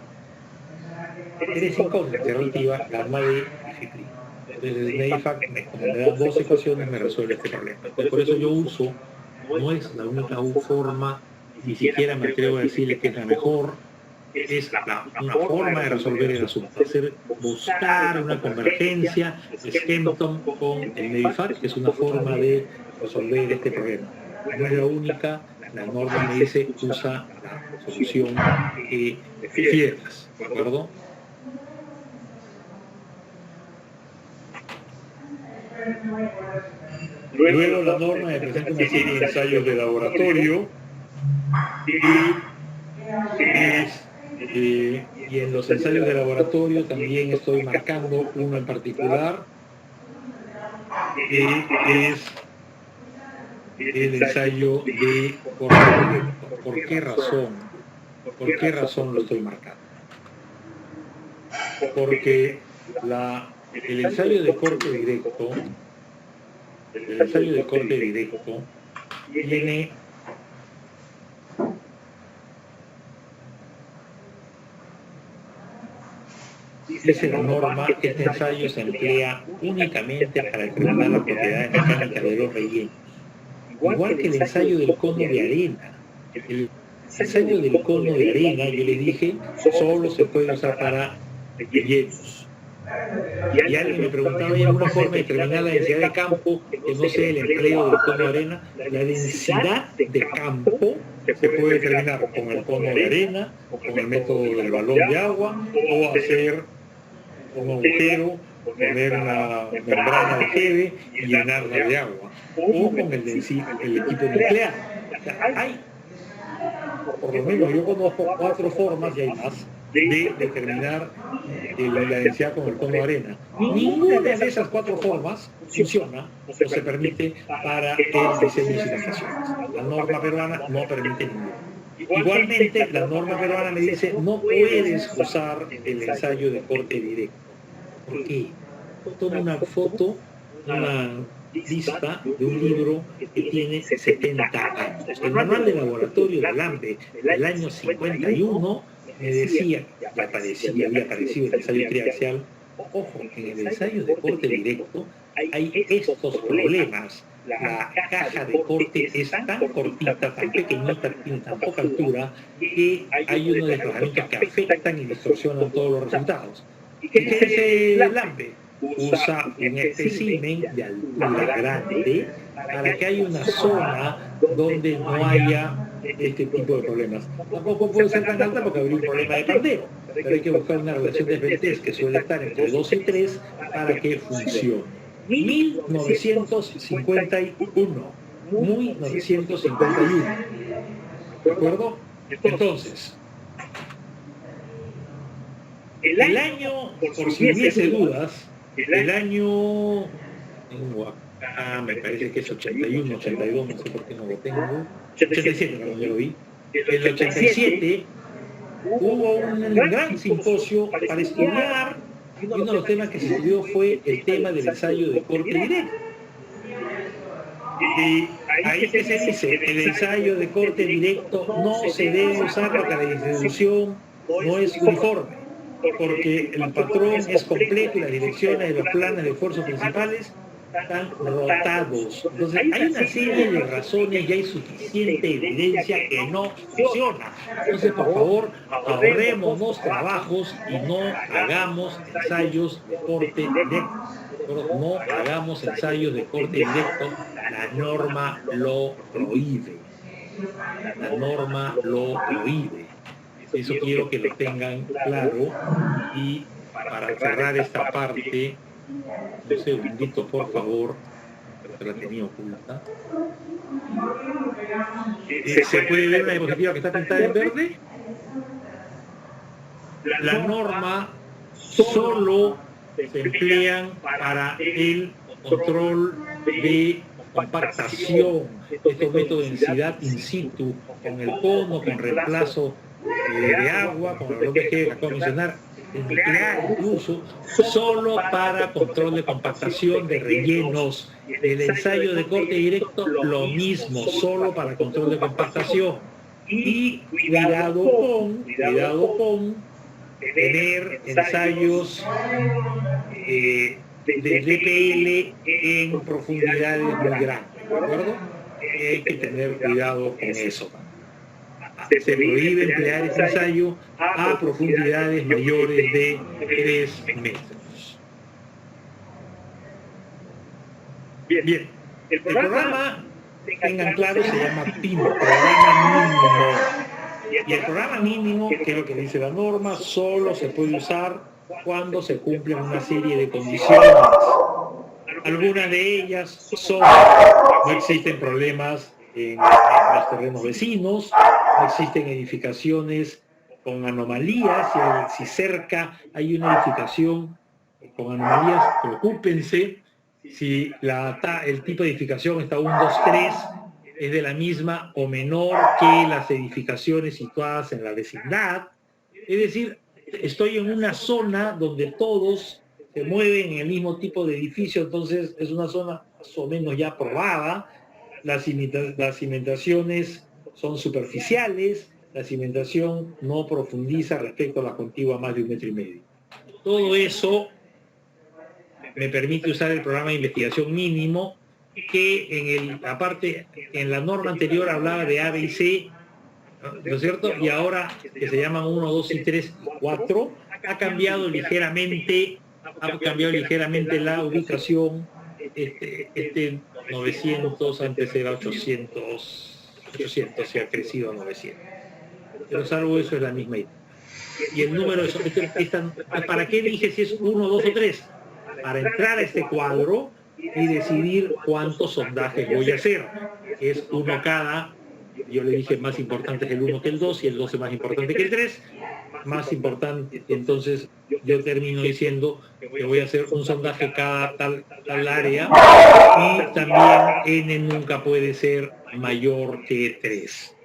tres incógnitas relativa, gamma D y phi'. Entonces, Nevifac, como me da dos ecuaciones, me resuelve este problema. Entonces, por eso yo uso no es la única forma, ni siquiera me atrevo a decirle que es la mejor, es una forma de resolver el asunto, buscar una convergencia de Skempton con el Medifact, que es una forma de resolver este problema. No es la única, la norma me dice usa la solución que prefieras, ¿de acuerdo? Luego la norma me presenta una serie de ensayos de laboratorio y en los ensayos de laboratorio también estoy marcando uno en particular, que es el ensayo de corte directo. ¿Por qué razón? ¿Por qué razón lo estoy marcando? Porque el ensayo de corte directo tiene dice la norma que este ensayo se emplea únicamente para determinar las propiedades mecánicas de los rellenos. Igual que el ensayo del cono de arena. El ensayo del cono de arena, yo les dije, solo se puede usar para rellenos. Y alguien me preguntaba, ¿hay alguna forma de determinar la densidad de campo que no sea el empleo del cono de arena? La densidad de campo se puede determinar con el cono de arena, con el método del balón de agua, o hacer un agujero, poner una membrana de Hebe y llenarla de agua, o con el equipo nuclear. O sea, hay, por lo menos yo conozco 4 formas, y hay más, de determinar la densidad con el cono de arena. Ninguna de esas 4 formas funciona o se permite para el diseño y cimentaciones. La norma peruana no permite ninguna. Igualmente, la norma peruana me dice no puedes usar el ensayo de corte directo. ¿Por qué? Tomo una foto, una lista de un libro que tiene 70 años. El manual de laboratorio de Lambe del año 51 me decía, ya había aparecido el ensayo triaxial. Ojo, en el ensayo de corte directo hay estos problemas. La caja de corte es tan cortita, tan pequeñita, tiene tan poca altura, que hay unos desplazamientos que afectan y distorsionan todos los resultados. ¿Y qué dice Lambe? Usa un espécimen de altura grande para que haya una zona donde no haya este tipo de problemas. Tampoco puede ser tan alta porque habría un problema de pandero, pero hay que buscar una relación de Benetez que suele estar entre 2 y 3 para que funcione. 1951. ¿De acuerdo? Entonces, el año, por si hubiese dudas, el año, tengo acá, me parece que es 81, 82, no sé por qué no lo tengo, 87, perdón, ya lo vi. En el 87 hubo un gran simposio para estudiar, y uno de los temas que se estudió fue el tema del ensayo de corte directo. Y ahí que se dice, el ensayo de corte directo no se debe usar porque la distribución no es uniforme, porque el patrón es completo y las direcciones de los planes de esfuerzos principales están rotados. Entonces hay una serie de razones y hay suficiente evidencia que no funciona. Entonces, por favor, ahorrémonos trabajos y no hagamos ensayos de corte directo. No hagamos ensayos de corte directo. La norma lo prohíbe. La norma lo prohíbe. Eso quiero que lo tengan claro. Y para cerrar esta parte, un segundito, por favor, porque la tenía oculta. ¿Se puede ver la diapositiva que está pintada en verde? La norma solo se emplean para el control de compactación, estos métodos de densidad in situ, con el cono, con reemplazo de agua, con el balón de Hebe que acabo de mencionar, el nuclear incluso, solo para control de compactación de rellenos. El ensayo de corte directo, lo mismo, solo para control de compactación. Y cuidado con tener ensayos de DPL en profundidades muy grandes, ¿de acuerdo? hay que tener cuidado con eso. Se prohíbe emplear este ensayo a profundidades mayores de 3 metros. Bien, el programa, tengan claro, se llama PIM, programa mínimo. Y el programa mínimo, que es lo que dice la norma, solo se puede usar cuando se cumplen una serie de condiciones. Algunas de ellas son: no existen problemas en los terrenos vecinos, no existen edificaciones con anomalías, si cerca hay una edificación con anomalías, preocúpense. Si el tipo de edificación está 1, 2, 3, es de la misma o menor que las edificaciones situadas en la vecindad. Es decir, estoy en una zona donde todos se mueven en el mismo tipo de edificio, entonces es una zona más o menos ya probada. Las cimentaciones son superficiales, la cimentación no profundiza respecto a la contigua más de 1,5 metros. Todo eso me permite usar el programa de investigación mínimo, que aparte en la norma anterior hablaba de A, B y C, ¿no es cierto? Y ahora que se llaman 1, 2 y 3 y 4, ha cambiado ligeramente la ubicación. Este 900 antes era 800 se ha crecido a 900. Pero salvo eso es la misma idea. Y el número ¿para qué dije si es 1, 2 o 3? Para entrar a este cuadro y decidir cuántos sondajes voy a hacer. Es uno cada. Yo le dije más importante es el 1 que el 2 y el 2 es más importante que el 3. Más importante, entonces yo termino diciendo que voy a hacer un sondaje cada tal área, y también n nunca puede ser mayor que 3.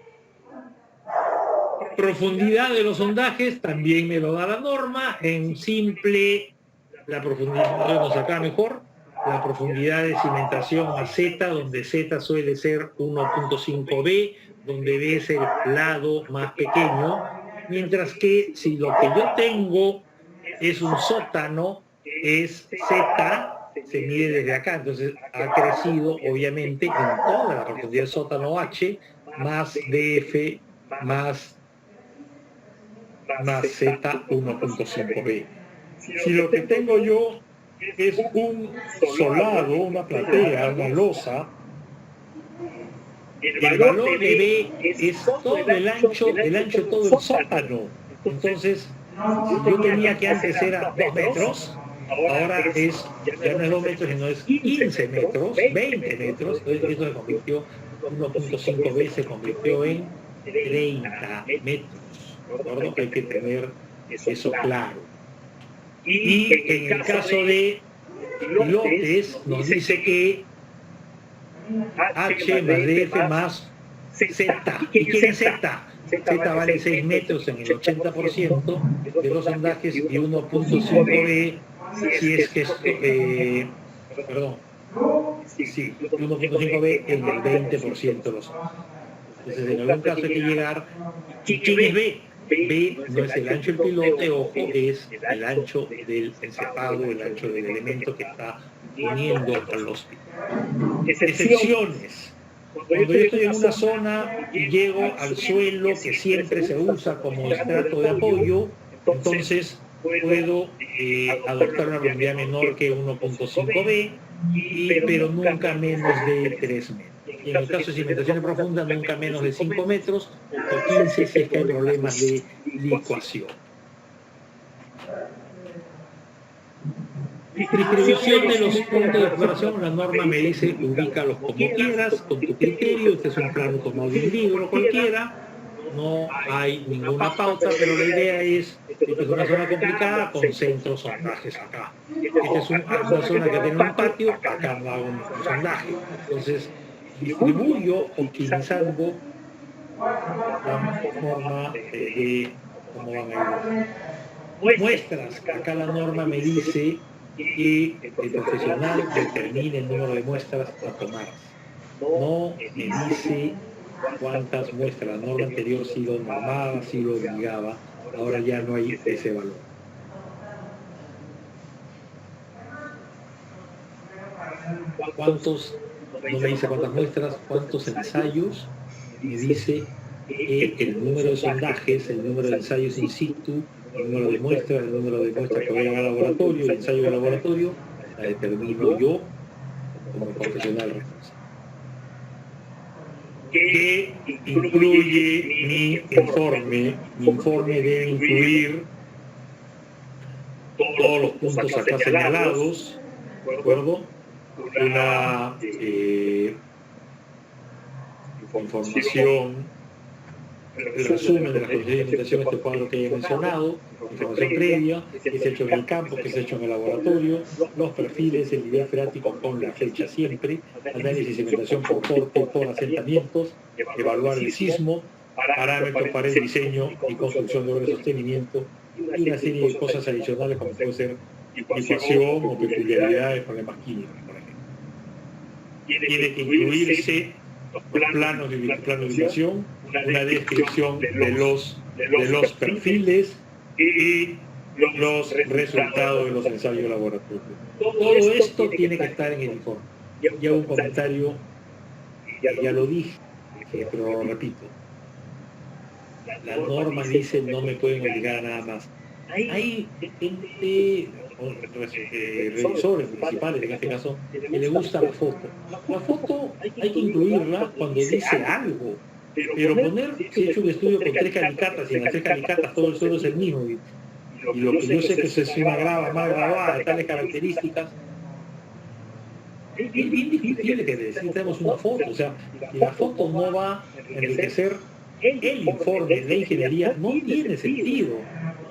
Profundidad de los sondajes también me lo da la norma. En simple, la profundidad, nos acá mejor, la profundidad de cimentación a Z, donde Z suele ser 1.5B, donde B es el lado más pequeño, mientras que si lo que yo tengo es un sótano, es Z, se mide desde acá, entonces ha crecido obviamente en toda la profundidad del sótano H, más DF, más Z 1.5B. Si lo que tengo yo es un solado, una platea, una losa, el valor de B es todo el ancho de todo el sótano. Entonces, si yo tenía que antes era 2 metros, ahora ya no es 2 metros, sino es 15 metros, 20 metros, entonces eso se convirtió, 1.5B se convirtió en 30 metros. ¿De acuerdo? Hay que tener eso claro. Y en el caso de pilotes, nos dice que H más DF más Z. ¿Y quién es Z? Z vale 6 metros en el 80% de los sondajes y 1.5B si es que 1.5B en el 20% de los sondajes. Entonces, en algún caso hay que llegar. ¿Y quién es B? B no es el ancho del pilote, ojo, es el ancho del encefado, el ancho del elemento que está uniendo a los excepciones. Cuando yo estoy en una zona y llego al suelo que siempre se usa como estrato de apoyo, entonces puedo adoptar una profundidad menor que 1.5B, pero nunca menos de 3 metros. Y en el caso de cimentaciones profundas, nunca menos de 5 metros o 15 si es que hay problemas de licuación. Distribución de los puntos de exploración, la norma me dice ubícalos como quieras, con tu criterio. Este es un plano tomado de un libro cualquiera, no hay ninguna pauta, pero la idea es, esta es una zona complicada con centros sondajes acá. Esta es una zona que tiene un patio, acá no hago un sondaje. Entonces, distribuyo optimizando la forma de cómo van a ir. Muestras, acá la norma me dice que el profesional determine el número de muestras a tomar. No me dice cuántas muestras. La norma anterior sí lo normaba, sí lo obligaba, ahora ya no hay ese valor. ¿Cuántos no me dice cuántas muestras, cuántos ensayos, me dice el número de sondajes, el número de ensayos in situ, el número de muestras, el número de muestras que vayan al laboratorio, el ensayo de laboratorio, la determino yo como profesional responsable. ¿Qué incluye mi informe? Mi informe debe incluir todos los puntos acá señalados, ¿de acuerdo? Una información, el resumen de las condiciones de limitación, este cuadro que he mencionado, información previa, que se ha hecho en el campo, que se ha hecho en el laboratorio, los perfiles, el nivel freático con la fecha siempre, análisis y segmentación por corte, por asentamientos, evaluar el sismo, parámetros para el diseño y construcción de obras de sostenimiento, y una serie de cosas adicionales como puede ser ecuación o peculiaridades, problemas químicos, por ejemplo. Tiene que incluirse los planos de ubicación, una descripción de los perfiles y los resultados de los ensayos laboratorios. Todo esto tiene que estar en el informe. Y hago un comentario, ya lo dije, pero repito. La norma dice no me pueden obligar a nada más. Hay gente, revisores municipales en este caso, que le gusta la foto. La foto hay que incluirla cuando dice algo. Pero poner, si he hecho un estudio con 3 calicatas y en las 3 calicatas todo el suelo es el mismo y lo que yo sé que es una grava mal grabada de tales características, es bien difícil que necesitemos una foto. O sea, si la foto no va a enriquecer el informe de ingeniería, no tiene sentido.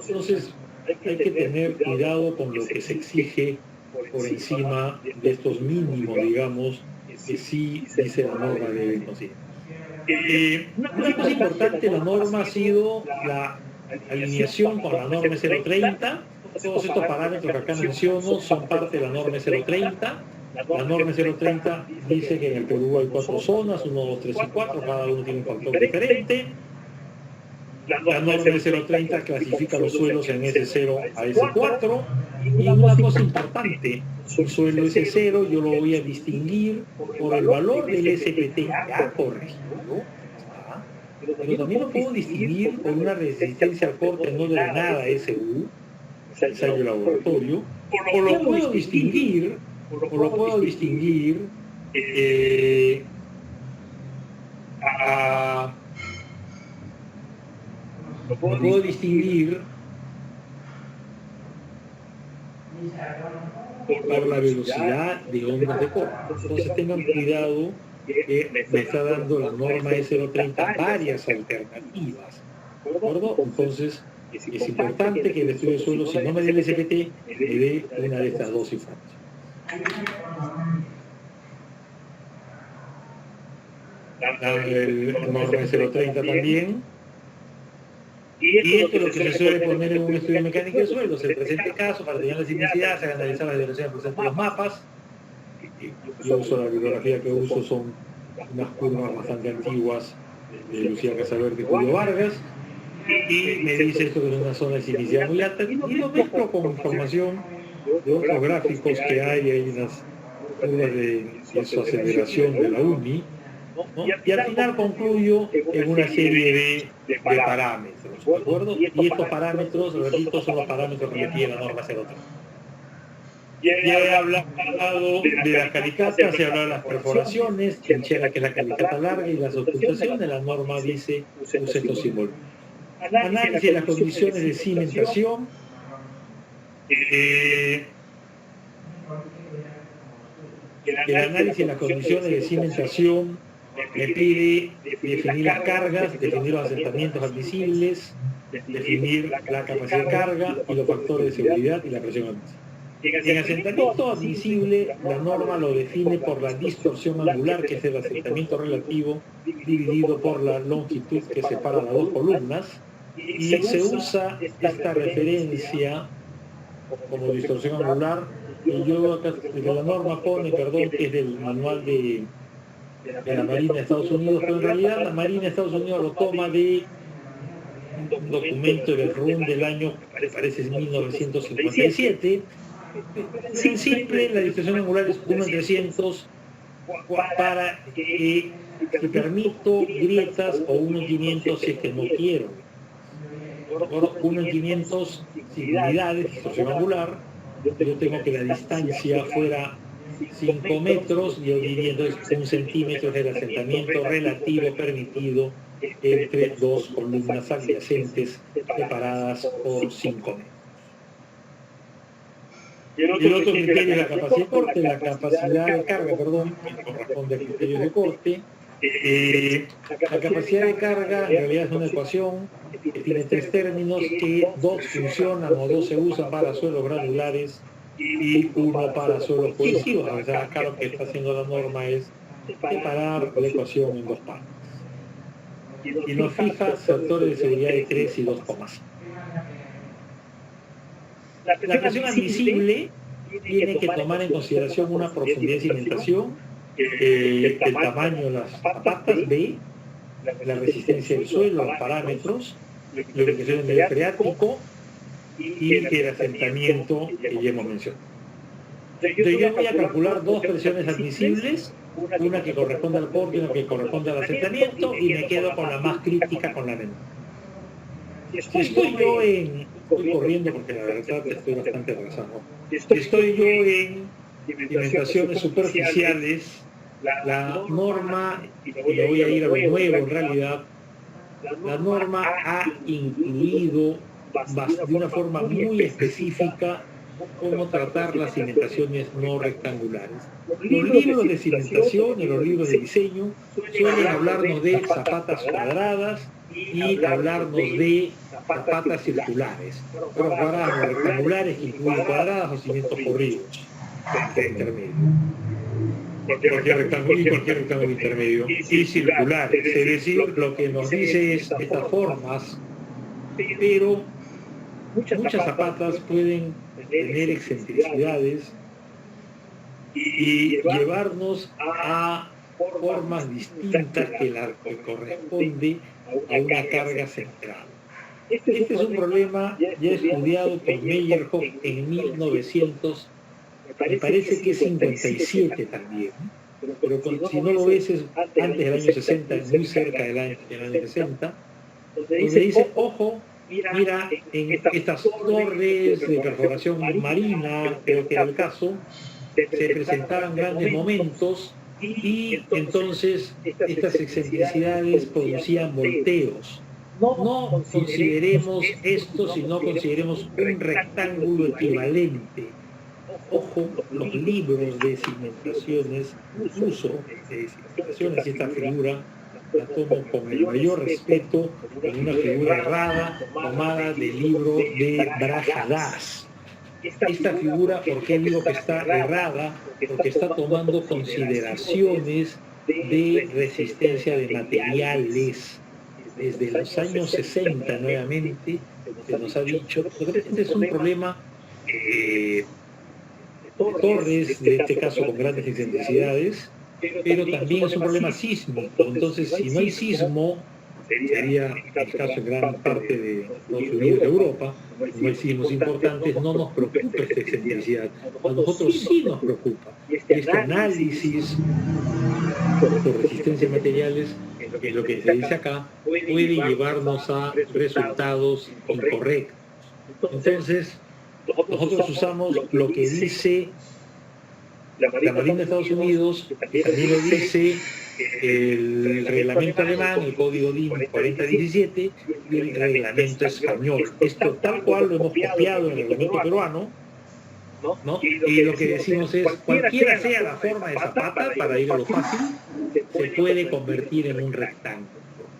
Entonces hay que tener cuidado con lo que se exige por encima de estos mínimos, digamos, que sí dice la norma de considerar. Una cosa importante, la norma ha sido la alineación con la norma 030. Todos estos parámetros que acá menciono son parte de la norma 030. La norma 030 dice que en el Perú hay 4 zonas, 1, 2, 3 y 4, cada uno tiene un factor diferente. La norma 030 clasifica los suelos en S0 a S4. Y una cosa importante, un suelo S0 yo lo voy a distinguir por el valor del SPT ya corregido, pero también lo puedo distinguir por una resistencia al corte no drenada SU, ensayo laboratorio, o lo puedo distinguir por la velocidad de ondas de corte. Entonces tengan cuidado que me está dando la norma E030 varias alternativas, ¿de acuerdo? Entonces es importante que el estudio de suelo, si no me dé el SPT, me dé una de estas dos informaciones. El norma E030 también. Y esto es lo que se suele poner en un estudio de mecánica de suelos. En el presente caso, para tener la sismicidad, se han analizado las direcciones presentes de los mapas. Yo uso la bibliografía que uso, son unas curvas bastante antiguas de Lucía Casaverde y Julio Vargas. Y me dice esto que es una zona de sismicidad muy alta. Y lo mezclo con información de otros gráficos que hay unas curvas de su aceleración de la UNI. ¿no? Y al final concluyo en una serie de parámetros, ¿de acuerdo? Y estos parámetros, repito, son los parámetros que me pide la norma 03. Ya he hablado de las calicatas, he hablado de las perforaciones, trinchera que es la calicata larga y las ocultaciones. La norma dice use estos símbolos. Análisis de las condiciones de cimentación. El análisis de las condiciones de cimentación me pide definir las cargas, definir los asentamientos admisibles, definir la capacidad de carga y los factores de seguridad y la presión admisible. En asentamiento admisible, la norma lo define por la distorsión angular, que es el asentamiento relativo, dividido por la longitud que separa las dos columnas, y se usa esta referencia como distorsión angular, y yo acá, la norma pone, perdón, que es del manual de la Marina de Estados Unidos, pero en realidad la Marina de Estados Unidos lo toma de un documento del RUN del año, me parece es 1957. Sin simple, la distorsión angular es 1 en 300 para que si permito grietas o un hundimiento si es que no quiero. Un hundimiento sin unidades, distorsión angular, yo tengo que la distancia fuera 5 metros y el hundimiento es 1 centímetro del asentamiento relativo permitido entre dos columnas adyacentes separadas por 5 metros. Y el otro criterio es la capacidad de corte, la capacidad de carga, que corresponde al criterio de corte. La capacidad de carga en realidad es una ecuación que tiene 3 términos, que 2 funcionan o 2 se usan para suelos granulares y 1 para suelos cohesivos. O sea, acá lo que está haciendo la norma es separar la ecuación en 2 partes. Y nos fija factores de seguridad de 3 y 2,5. La presión admisible tiene que tomar en consideración una profundidad de cimentación, el tamaño de las zapatas, B, la resistencia del suelo, los parámetros, la ubicación del medio freático y el asentamiento que ya hemos mencionado. Entonces yo voy a calcular 2 presiones admisibles, una que corresponde al corte y una que corresponde al asentamiento, y me quedo con la más crítica, con la menor. Si estoy yo estoy corriendo porque la verdad estoy bastante atrasado. Estoy yo en cimentaciones superficiales, la norma, y le voy a ir a lo nuevo en realidad, la norma ha incluido de una forma muy específica cómo tratar las cimentaciones no rectangulares. Los libros de cimentación y los libros de diseño suelen hablarnos de zapatas cuadradas y hablarnos de zapatas circulares, pero cuadradas rectangulares que incluyen cuadradas o cimientos corridos de intermedio. Cualquier rectángulo intermedio y circulares, es decir, lo que nos dice es estas formas, pero muchas zapatas pueden tener excentricidades y llevarnos a formas distintas que la que corresponde a una carga central. Este es un problema ya estudiado por Meyerhoff en 1900, me parece que es 57 también, pero si no lo ves es antes del año 60, es muy cerca del año 60, donde dice, ojo, mira, en estas torres de perforación marina, creo que era el caso, se presentaban grandes momentos y entonces estas excentricidades producían volteos. No consideremos esto, sino consideremos un rectángulo equivalente. Ojo, los libros de cimentaciones, uso de cimentaciones, y esta figura la tomo con el mayor respeto, con una figura errada tomada del libro de Brajadas. Esta figura, ¿por qué digo que está errada? Porque está tomando consideraciones de resistencia de materiales. Desde los años 60 nuevamente se nos ha dicho, este es un problema de torres, de este caso con grandes excentricidades, pero también es un problema sísmico. Entonces, si no hay sismo, sería el caso en gran parte de Estados Unidos y Europa, no hay sismos importantes, no nos preocupa esta excentricidad. A nosotros sí nos preocupa. Este análisis por resistencia de materiales, que es lo que se dice acá, puede llevarnos a resultados incorrectos. Entonces, nosotros usamos lo que dice la Marina de Estados Unidos, que también lo dice el reglamento alemán, el código DIN 4017 y el reglamento español. Esto tal cual lo hemos copiado en el reglamento peruano, ¿no? Y lo que decimos es, cualquiera sea la forma de zapata, para ir a lo fácil, se puede convertir en un rectángulo.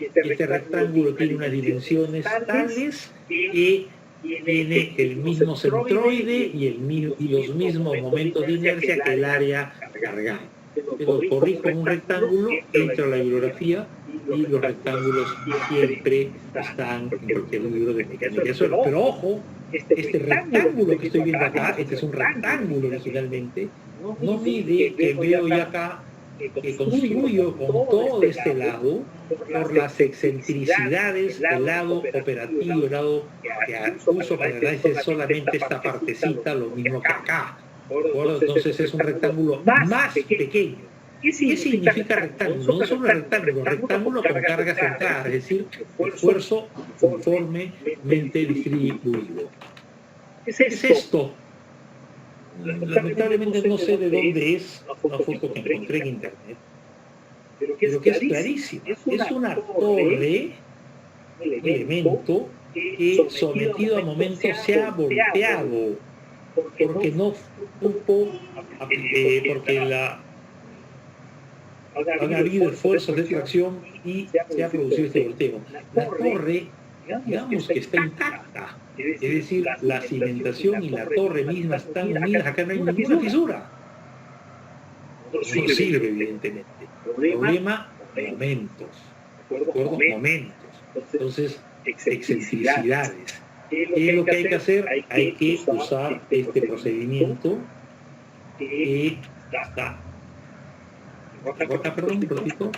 Este rectángulo tiene unas dimensiones tales que tiene el mismo centroide y los mismos momentos de inercia que el área cargada. Pero corrijo en un rectángulo, entro a la bibliografía y los rectángulos siempre están en cualquier libro de mecánica de suelo. Pero ojo, este rectángulo que estoy viendo acá, este es un rectángulo originalmente, no mide que veo ya acá que construyo con todo este lado por las excentricidades del lado operativo, el lado que uso para análisis solamente esta partecita, lo mismo que acá. Entonces es un rectángulo más pequeño. ¿Qué significa rectángulo? No solo rectángulo, rectángulo con carga centrada, es decir, esfuerzo uniformemente distribuido. ¿Qué es esto? Lamentablemente no sé de dónde es una foto que encontré en internet, pero que es clarísima. Es una torre, un elemento que sometido a momentos se ha volteado porque no supo, porque han habido esfuerzos de tracción y se ha producido este volteo. La torre, digamos que está intacta, es decir, la cimentación y la torre misma están unidas, acá no hay ninguna fisura. No sirve, evidentemente. Problema, momentos. ¿De acuerdo? Momentos. Entonces, excentricidades. ¿Qué es lo que hay que hacer? Hay que usar este procedimiento que está. Perdón, un ratito.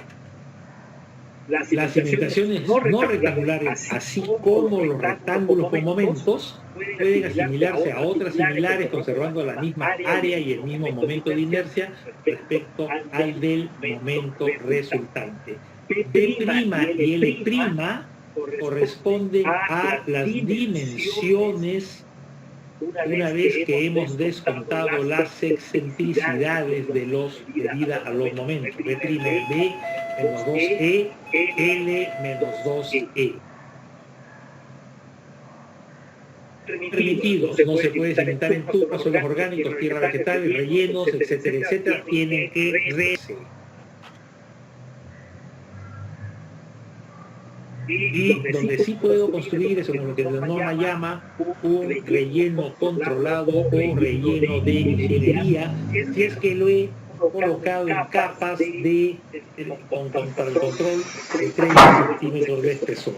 Las cimentaciones no rectangulares, así como los rectángulos con momentos, pueden asimilarse a otras similares conservando la misma área y el mismo momento de inercia respecto al del momento resultante. P' y L' corresponden a las dimensiones una vez que hemos descontado las excentricidades debidas a los momentos. B' es B menos 2E, L menos 2E. Permitidos, no se puede cimentar en tubos, suelos orgánicos, tierra vegetal, rellenos, etcétera, etcétera, tienen que y donde sí puedo construir es en lo que la norma llama un relleno controlado o relleno de ingeniería, si es que lo he colocado en capas para el control de 30 centímetros de espesor.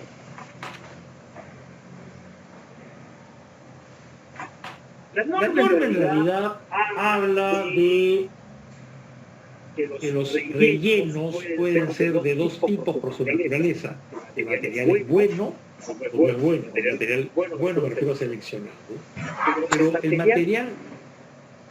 La norma en realidad habla de que los rellenos pueden ser de dos tipos por su naturaleza. El material es bueno o no es bueno. El material bueno me refiero a seleccionado. Pero el material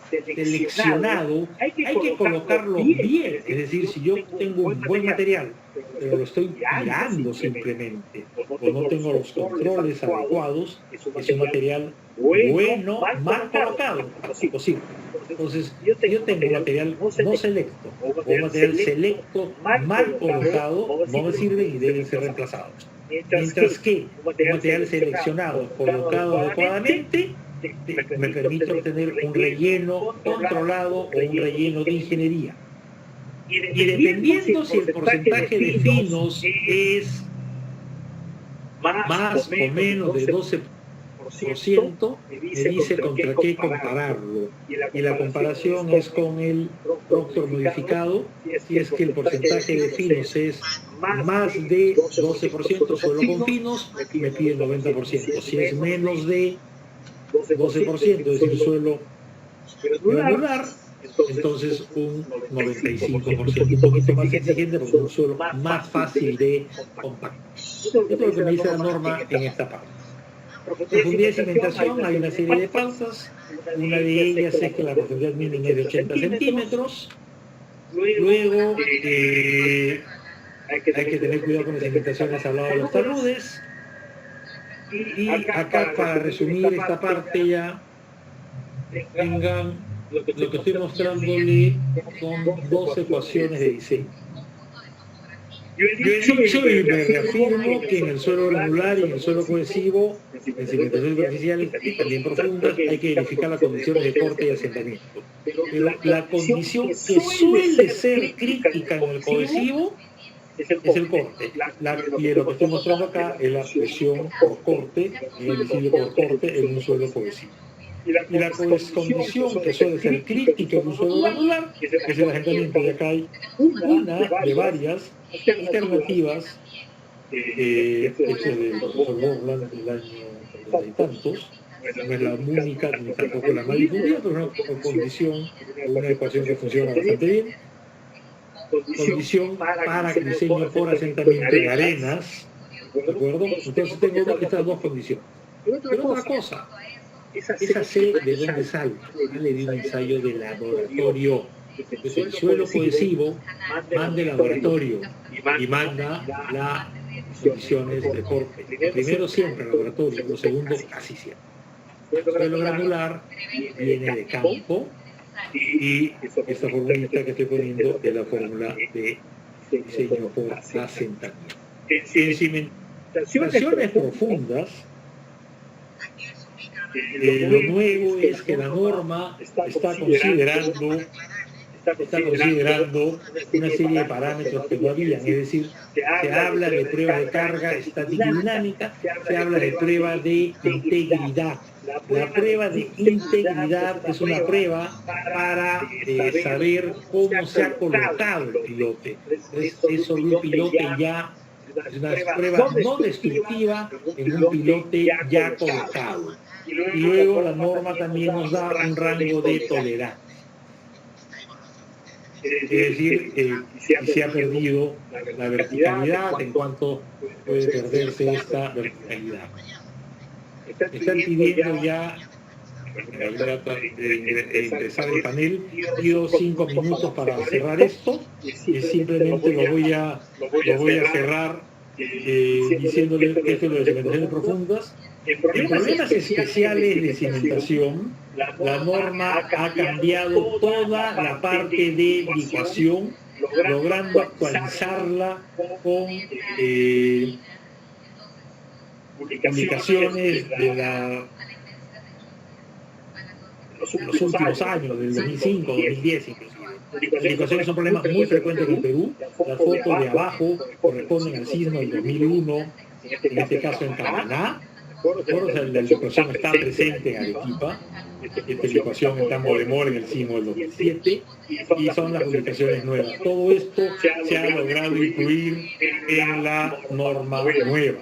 seleccionado hay que colocarlo bien. Es decir, si yo tengo un buen material, pero lo estoy tirando simplemente, o no tengo los controles adecuados, es un material bueno, mal colocado, así posible. Entonces, yo tengo un material no selecto, o un material selecto mal colocado, no me sirven y deben ser reemplazados. Mientras que un material seleccionado, colocado adecuadamente, me permite obtener un relleno controlado o un relleno de ingeniería. Y dependiendo si el porcentaje de finos es más o menos de 12%, me dice contra qué compararlo. Y la comparación es con el Proctor modificado. Si es que el porcentaje de finos es más de 12% suelo con finos, me pide el 90%. Si es menos de 12%, es decir, suelo granular, entonces un 95%, un poquito más exigente porque es un suelo más fácil de compactar. Esto es lo que me dice la norma en esta parte. Profundidad de cimentación, hay una serie de pausas. Una de ellas es que la profundidad mínima es de 80 centímetros. Luego hay que tener cuidado con las cimentaciones al lado de los taludes. Y acá, para resumir esta parte ya, tengan lo que estoy mostrándole son dos ecuaciones de diseño. Yo he dicho y me reafirmo que en el suelo granular y en el suelo cohesivo, en cimentaciones superficiales y también profundas, hay que verificar las condiciones de corte y asentamiento. Pero la condición que suele ser crítica en el cohesivo es el corte. Y lo que estoy mostrando acá es la presión por corte, el domicilio por corte en un suelo cohesivo. Y la condición que suele ser crítica en un suelo granular es el asentamiento. Y acá hay una de varias alternativas hechas del profesor Borland del año 30 y tantos. No es la única ni tampoco la más difundida, pero es una condición, una ecuación que funciona bastante bien. Condición para diseño por asentamiento de arenas, ¿de acuerdo? Entonces tengo estas dos condiciones. Pero otra cosa, esa C de dónde sale de un ensayo de laboratorio. Entonces el suelo cohesivo manda el laboratorio y manda las condiciones de corte. Primero siempre el laboratorio, lo segundo casi siempre. El suelo granular viene de campo y esta formulita que estoy poniendo es la fórmula de diseño por asentamiento. En cimentaciones profundas, lo nuevo es que la norma está considerando una serie de parámetros que no habían, es decir, se habla de prueba de carga estática y dinámica, se habla de prueba de integridad. La prueba de integridad es una prueba para saber cómo se ha colocado el pilote. Es sobre un pilote ya, es una prueba no destructiva en un pilote ya colocado. Y luego la norma también nos da un rango de tolerancia. Es decir, si se ha perdido la verticalidad, en cuanto puede perderse esta verticalidad. Están pidiendo ya, empezar el panel, pido 5 minutos para cerrar esto, y simplemente lo voy a cerrar diciéndole que esto es lo de cimentaciones profundas. En problemas especiales de cimentación, la norma ha cambiado toda la parte de licuación, logrando actualizarla con publicaciones de los últimos años, del 2005, 2010 inclusive. Las licuaciones son problemas muy frecuentes en el Perú. Las fotos de abajo corresponden al sismo del 2001, en este caso en Camaná. La licuación está presente en Arequipa, esta licuación está en Molemor en el sismo del 2007, y son las publicaciones nuevas. Todo esto se ha logrado incluir en la norma nueva,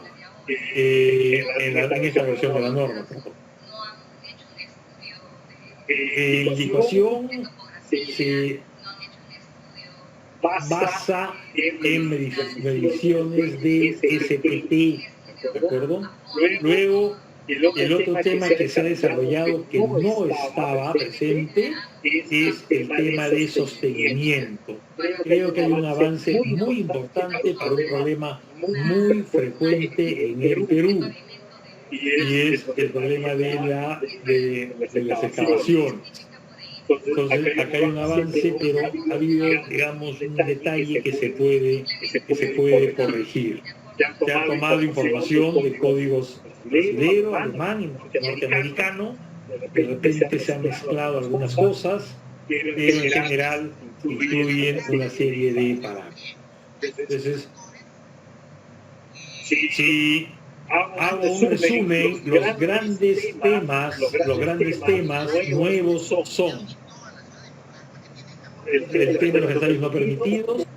en esta versión de la norma. La licuación se basa en mediciones de SPT, ¿de acuerdo? Luego, el otro tema que se ha desarrollado que no estaba presente es el tema de sostenimiento. Creo que hay un avance muy importante para un problema muy frecuente en el Perú, y es el problema de las excavaciones. Entonces, acá hay un avance, pero ha habido, digamos, un detalle que se puede corregir. Se ha tomado información de códigos brasileño, alemán y norteamericano, de repente se han mezclado algunas cosas, pero en general incluyen una serie de parámetros. Entonces, si hago un resumen, los grandes temas nuevos son el tema de los ensayos no permitidos,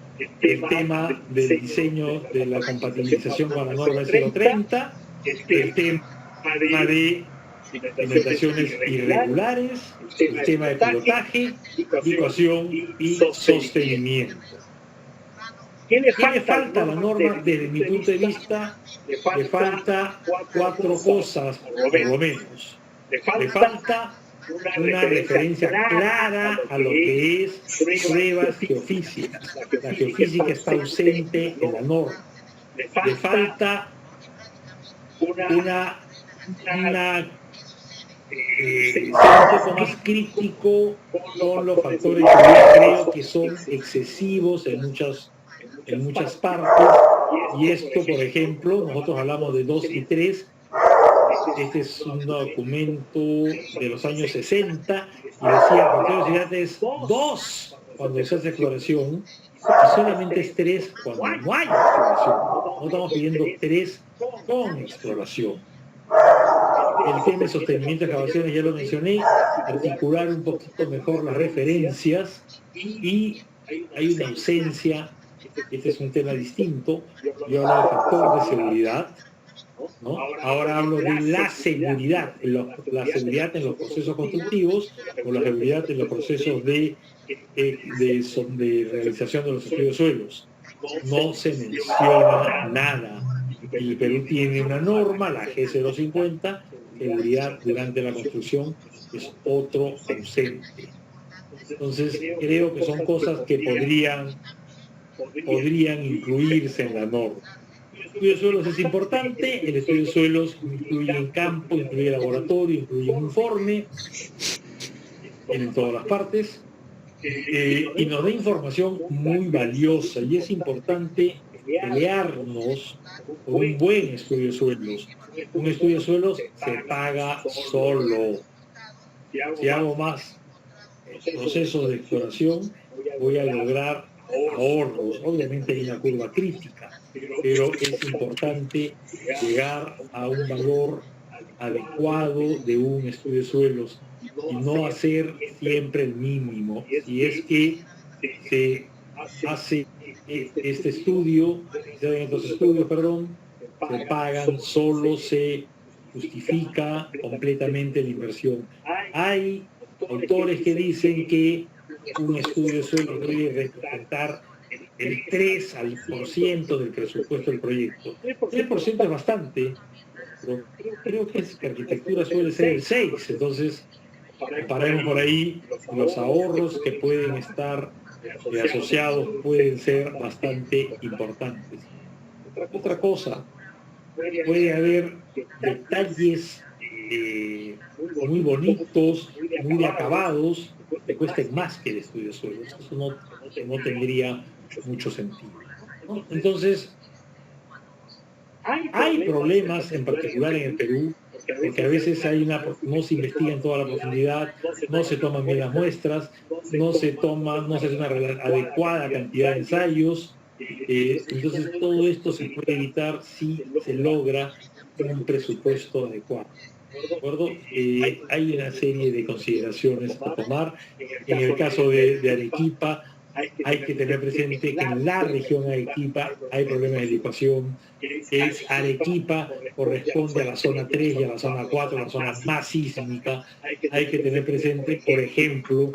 el tema del diseño de la compatibilización con la norma ISO 30, el tema de cimentaciones irregulares, el tema de pilotaje, licuación y sostenimiento. ¿Qué le falta a la norma? Desde mi punto de vista, le falta 4 cosas, por lo menos. Le falta una referencia clara a lo que es pruebas geofísicas. La geofísica está ausente en la norma. Le falta ser un poco más crítico con los factores que yo creo que son excesivos en muchas partes, y esto, por ejemplo, nosotros hablamos de 2 y 3. Este es un documento de los años 60 y decía factor de velocidad es 2 cuando se hace exploración y solamente es 3 cuando no hay exploración. No estamos pidiendo 3 con exploración. El tema de sostenimiento de excavaciones ya lo mencioné, articular un poquito mejor las referencias, y hay una ausencia. Este es un tema distinto. Yo hablo de factor de seguridad, ¿no? Ahora hablo de la seguridad en los procesos constructivos, o la seguridad en los procesos de realización de los estudios de suelos. No se menciona nada. El Perú tiene una norma, la G050, seguridad durante la construcción es otro ausente. Entonces, creo que son cosas que podrían incluirse en la norma. El estudio de suelos es importante, el estudio de suelos incluye en campo, incluye laboratorio, incluye un informe, en todas las partes, y nos da información muy valiosa, y es importante pelearnos por un buen estudio de suelos. Un estudio de suelos se paga solo. Si hago más procesos de exploración, voy a lograr ahorros. Obviamente hay una curva crítica, pero es importante llegar a un valor adecuado de un estudio de suelos y no hacer siempre el mínimo. Si es que se hace este estudio, se hacen estos estudios, se pagan, solo se justifica completamente la inversión. Hay autores que dicen que un estudio de suelo debe representar el 3% del presupuesto del proyecto. 3% es bastante, pero creo que arquitectura suele ser el 6%, entonces comparemos por ahí, los ahorros que pueden estar asociados pueden ser bastante importantes. Otra cosa, puede haber detalles muy bonitos, muy acabados, que cuesten más que el estudio de suelos. Eso no tendría mucho sentido, ¿no? Entonces, hay problemas, en particular en el Perú, porque a veces no se investiga en toda la profundidad, no se toman bien las muestras, no se hace una adecuada cantidad de ensayos. Entonces todo esto se puede evitar si se logra un presupuesto adecuado. ¿De acuerdo? Hay una serie de consideraciones a tomar. En el caso de Arequipa, hay que tener presente que en la región Arequipa hay problemas de evacuación. Arequipa corresponde a la zona 3 y a la zona 4, la zona más sísmica. Hay que tener presente, por ejemplo,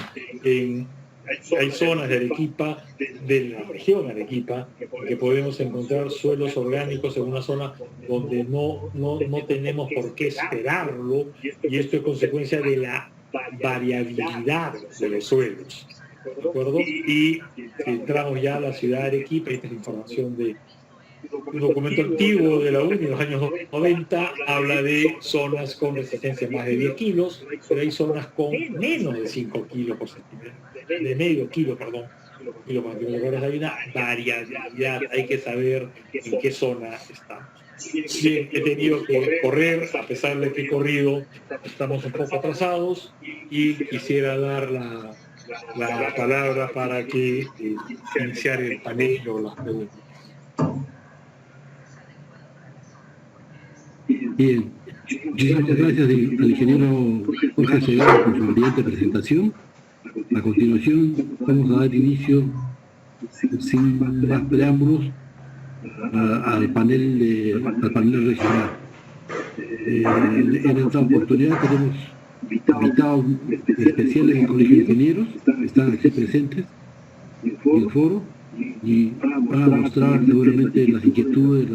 hay zonas de Arequipa, de la región Arequipa, que podemos encontrar suelos orgánicos en una zona donde no tenemos por qué esperarlo, y esto es consecuencia de la variabilidad de los suelos. ¿De acuerdo? Y si entramos ya a la ciudad de Arequipa, esta es información de un documento antiguo de la UNI de los años 90, habla de zonas con resistencia más de 10 kilos, pero hay zonas con menos de 5 kilos por centímetro, de medio kilo, perdón. Hay una variabilidad, hay que saber en qué zona estamos. Bien, he tenido que correr, a pesar de que he corrido, estamos un poco atrasados, y quisiera dar la palabra para que iniciar el panel o las preguntas. Bien, muchísimas gracias al ingeniero Jorge Segarra por su brillante presentación. A continuación vamos a dar inicio, sin más preámbulos, al panel regional. En esta oportunidad tenemos invitados especiales del Colegio de Ingenieros, que están aquí presentes en el foro, y van a mostrar seguramente las inquietudes,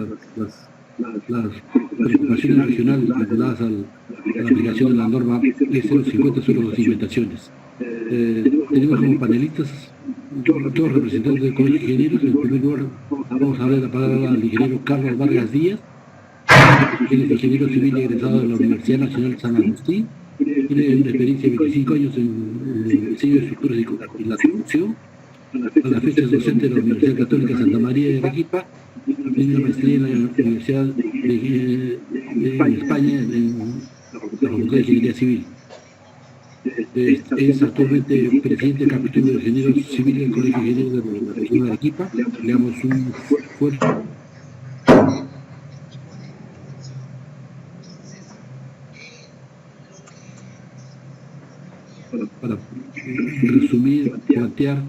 las preocupaciones regionales vinculadas a la aplicación de la norma E050 sobre las cimentaciones. Tenemos como panelistas todos representantes del Colegio de Ingenieros. En primer lugar, vamos a darle la palabra al ingeniero Carlos Vargas Díaz, quien es ingeniero civil egresado de la Universidad Nacional San Agustín. Tiene una experiencia de 25 años en el diseño de estructuras y la construcción. A la fecha es docente de la Universidad Católica Santa María de Arequipa. Tiene una maestría en la Universidad de España, en la Facultad de Ingeniería Civil. Es actualmente presidente del capítulo de Ingenieros Civiles del Colegio de Ingenieros de la región de Arequipa. Le damos un fuerte para resumir, plantear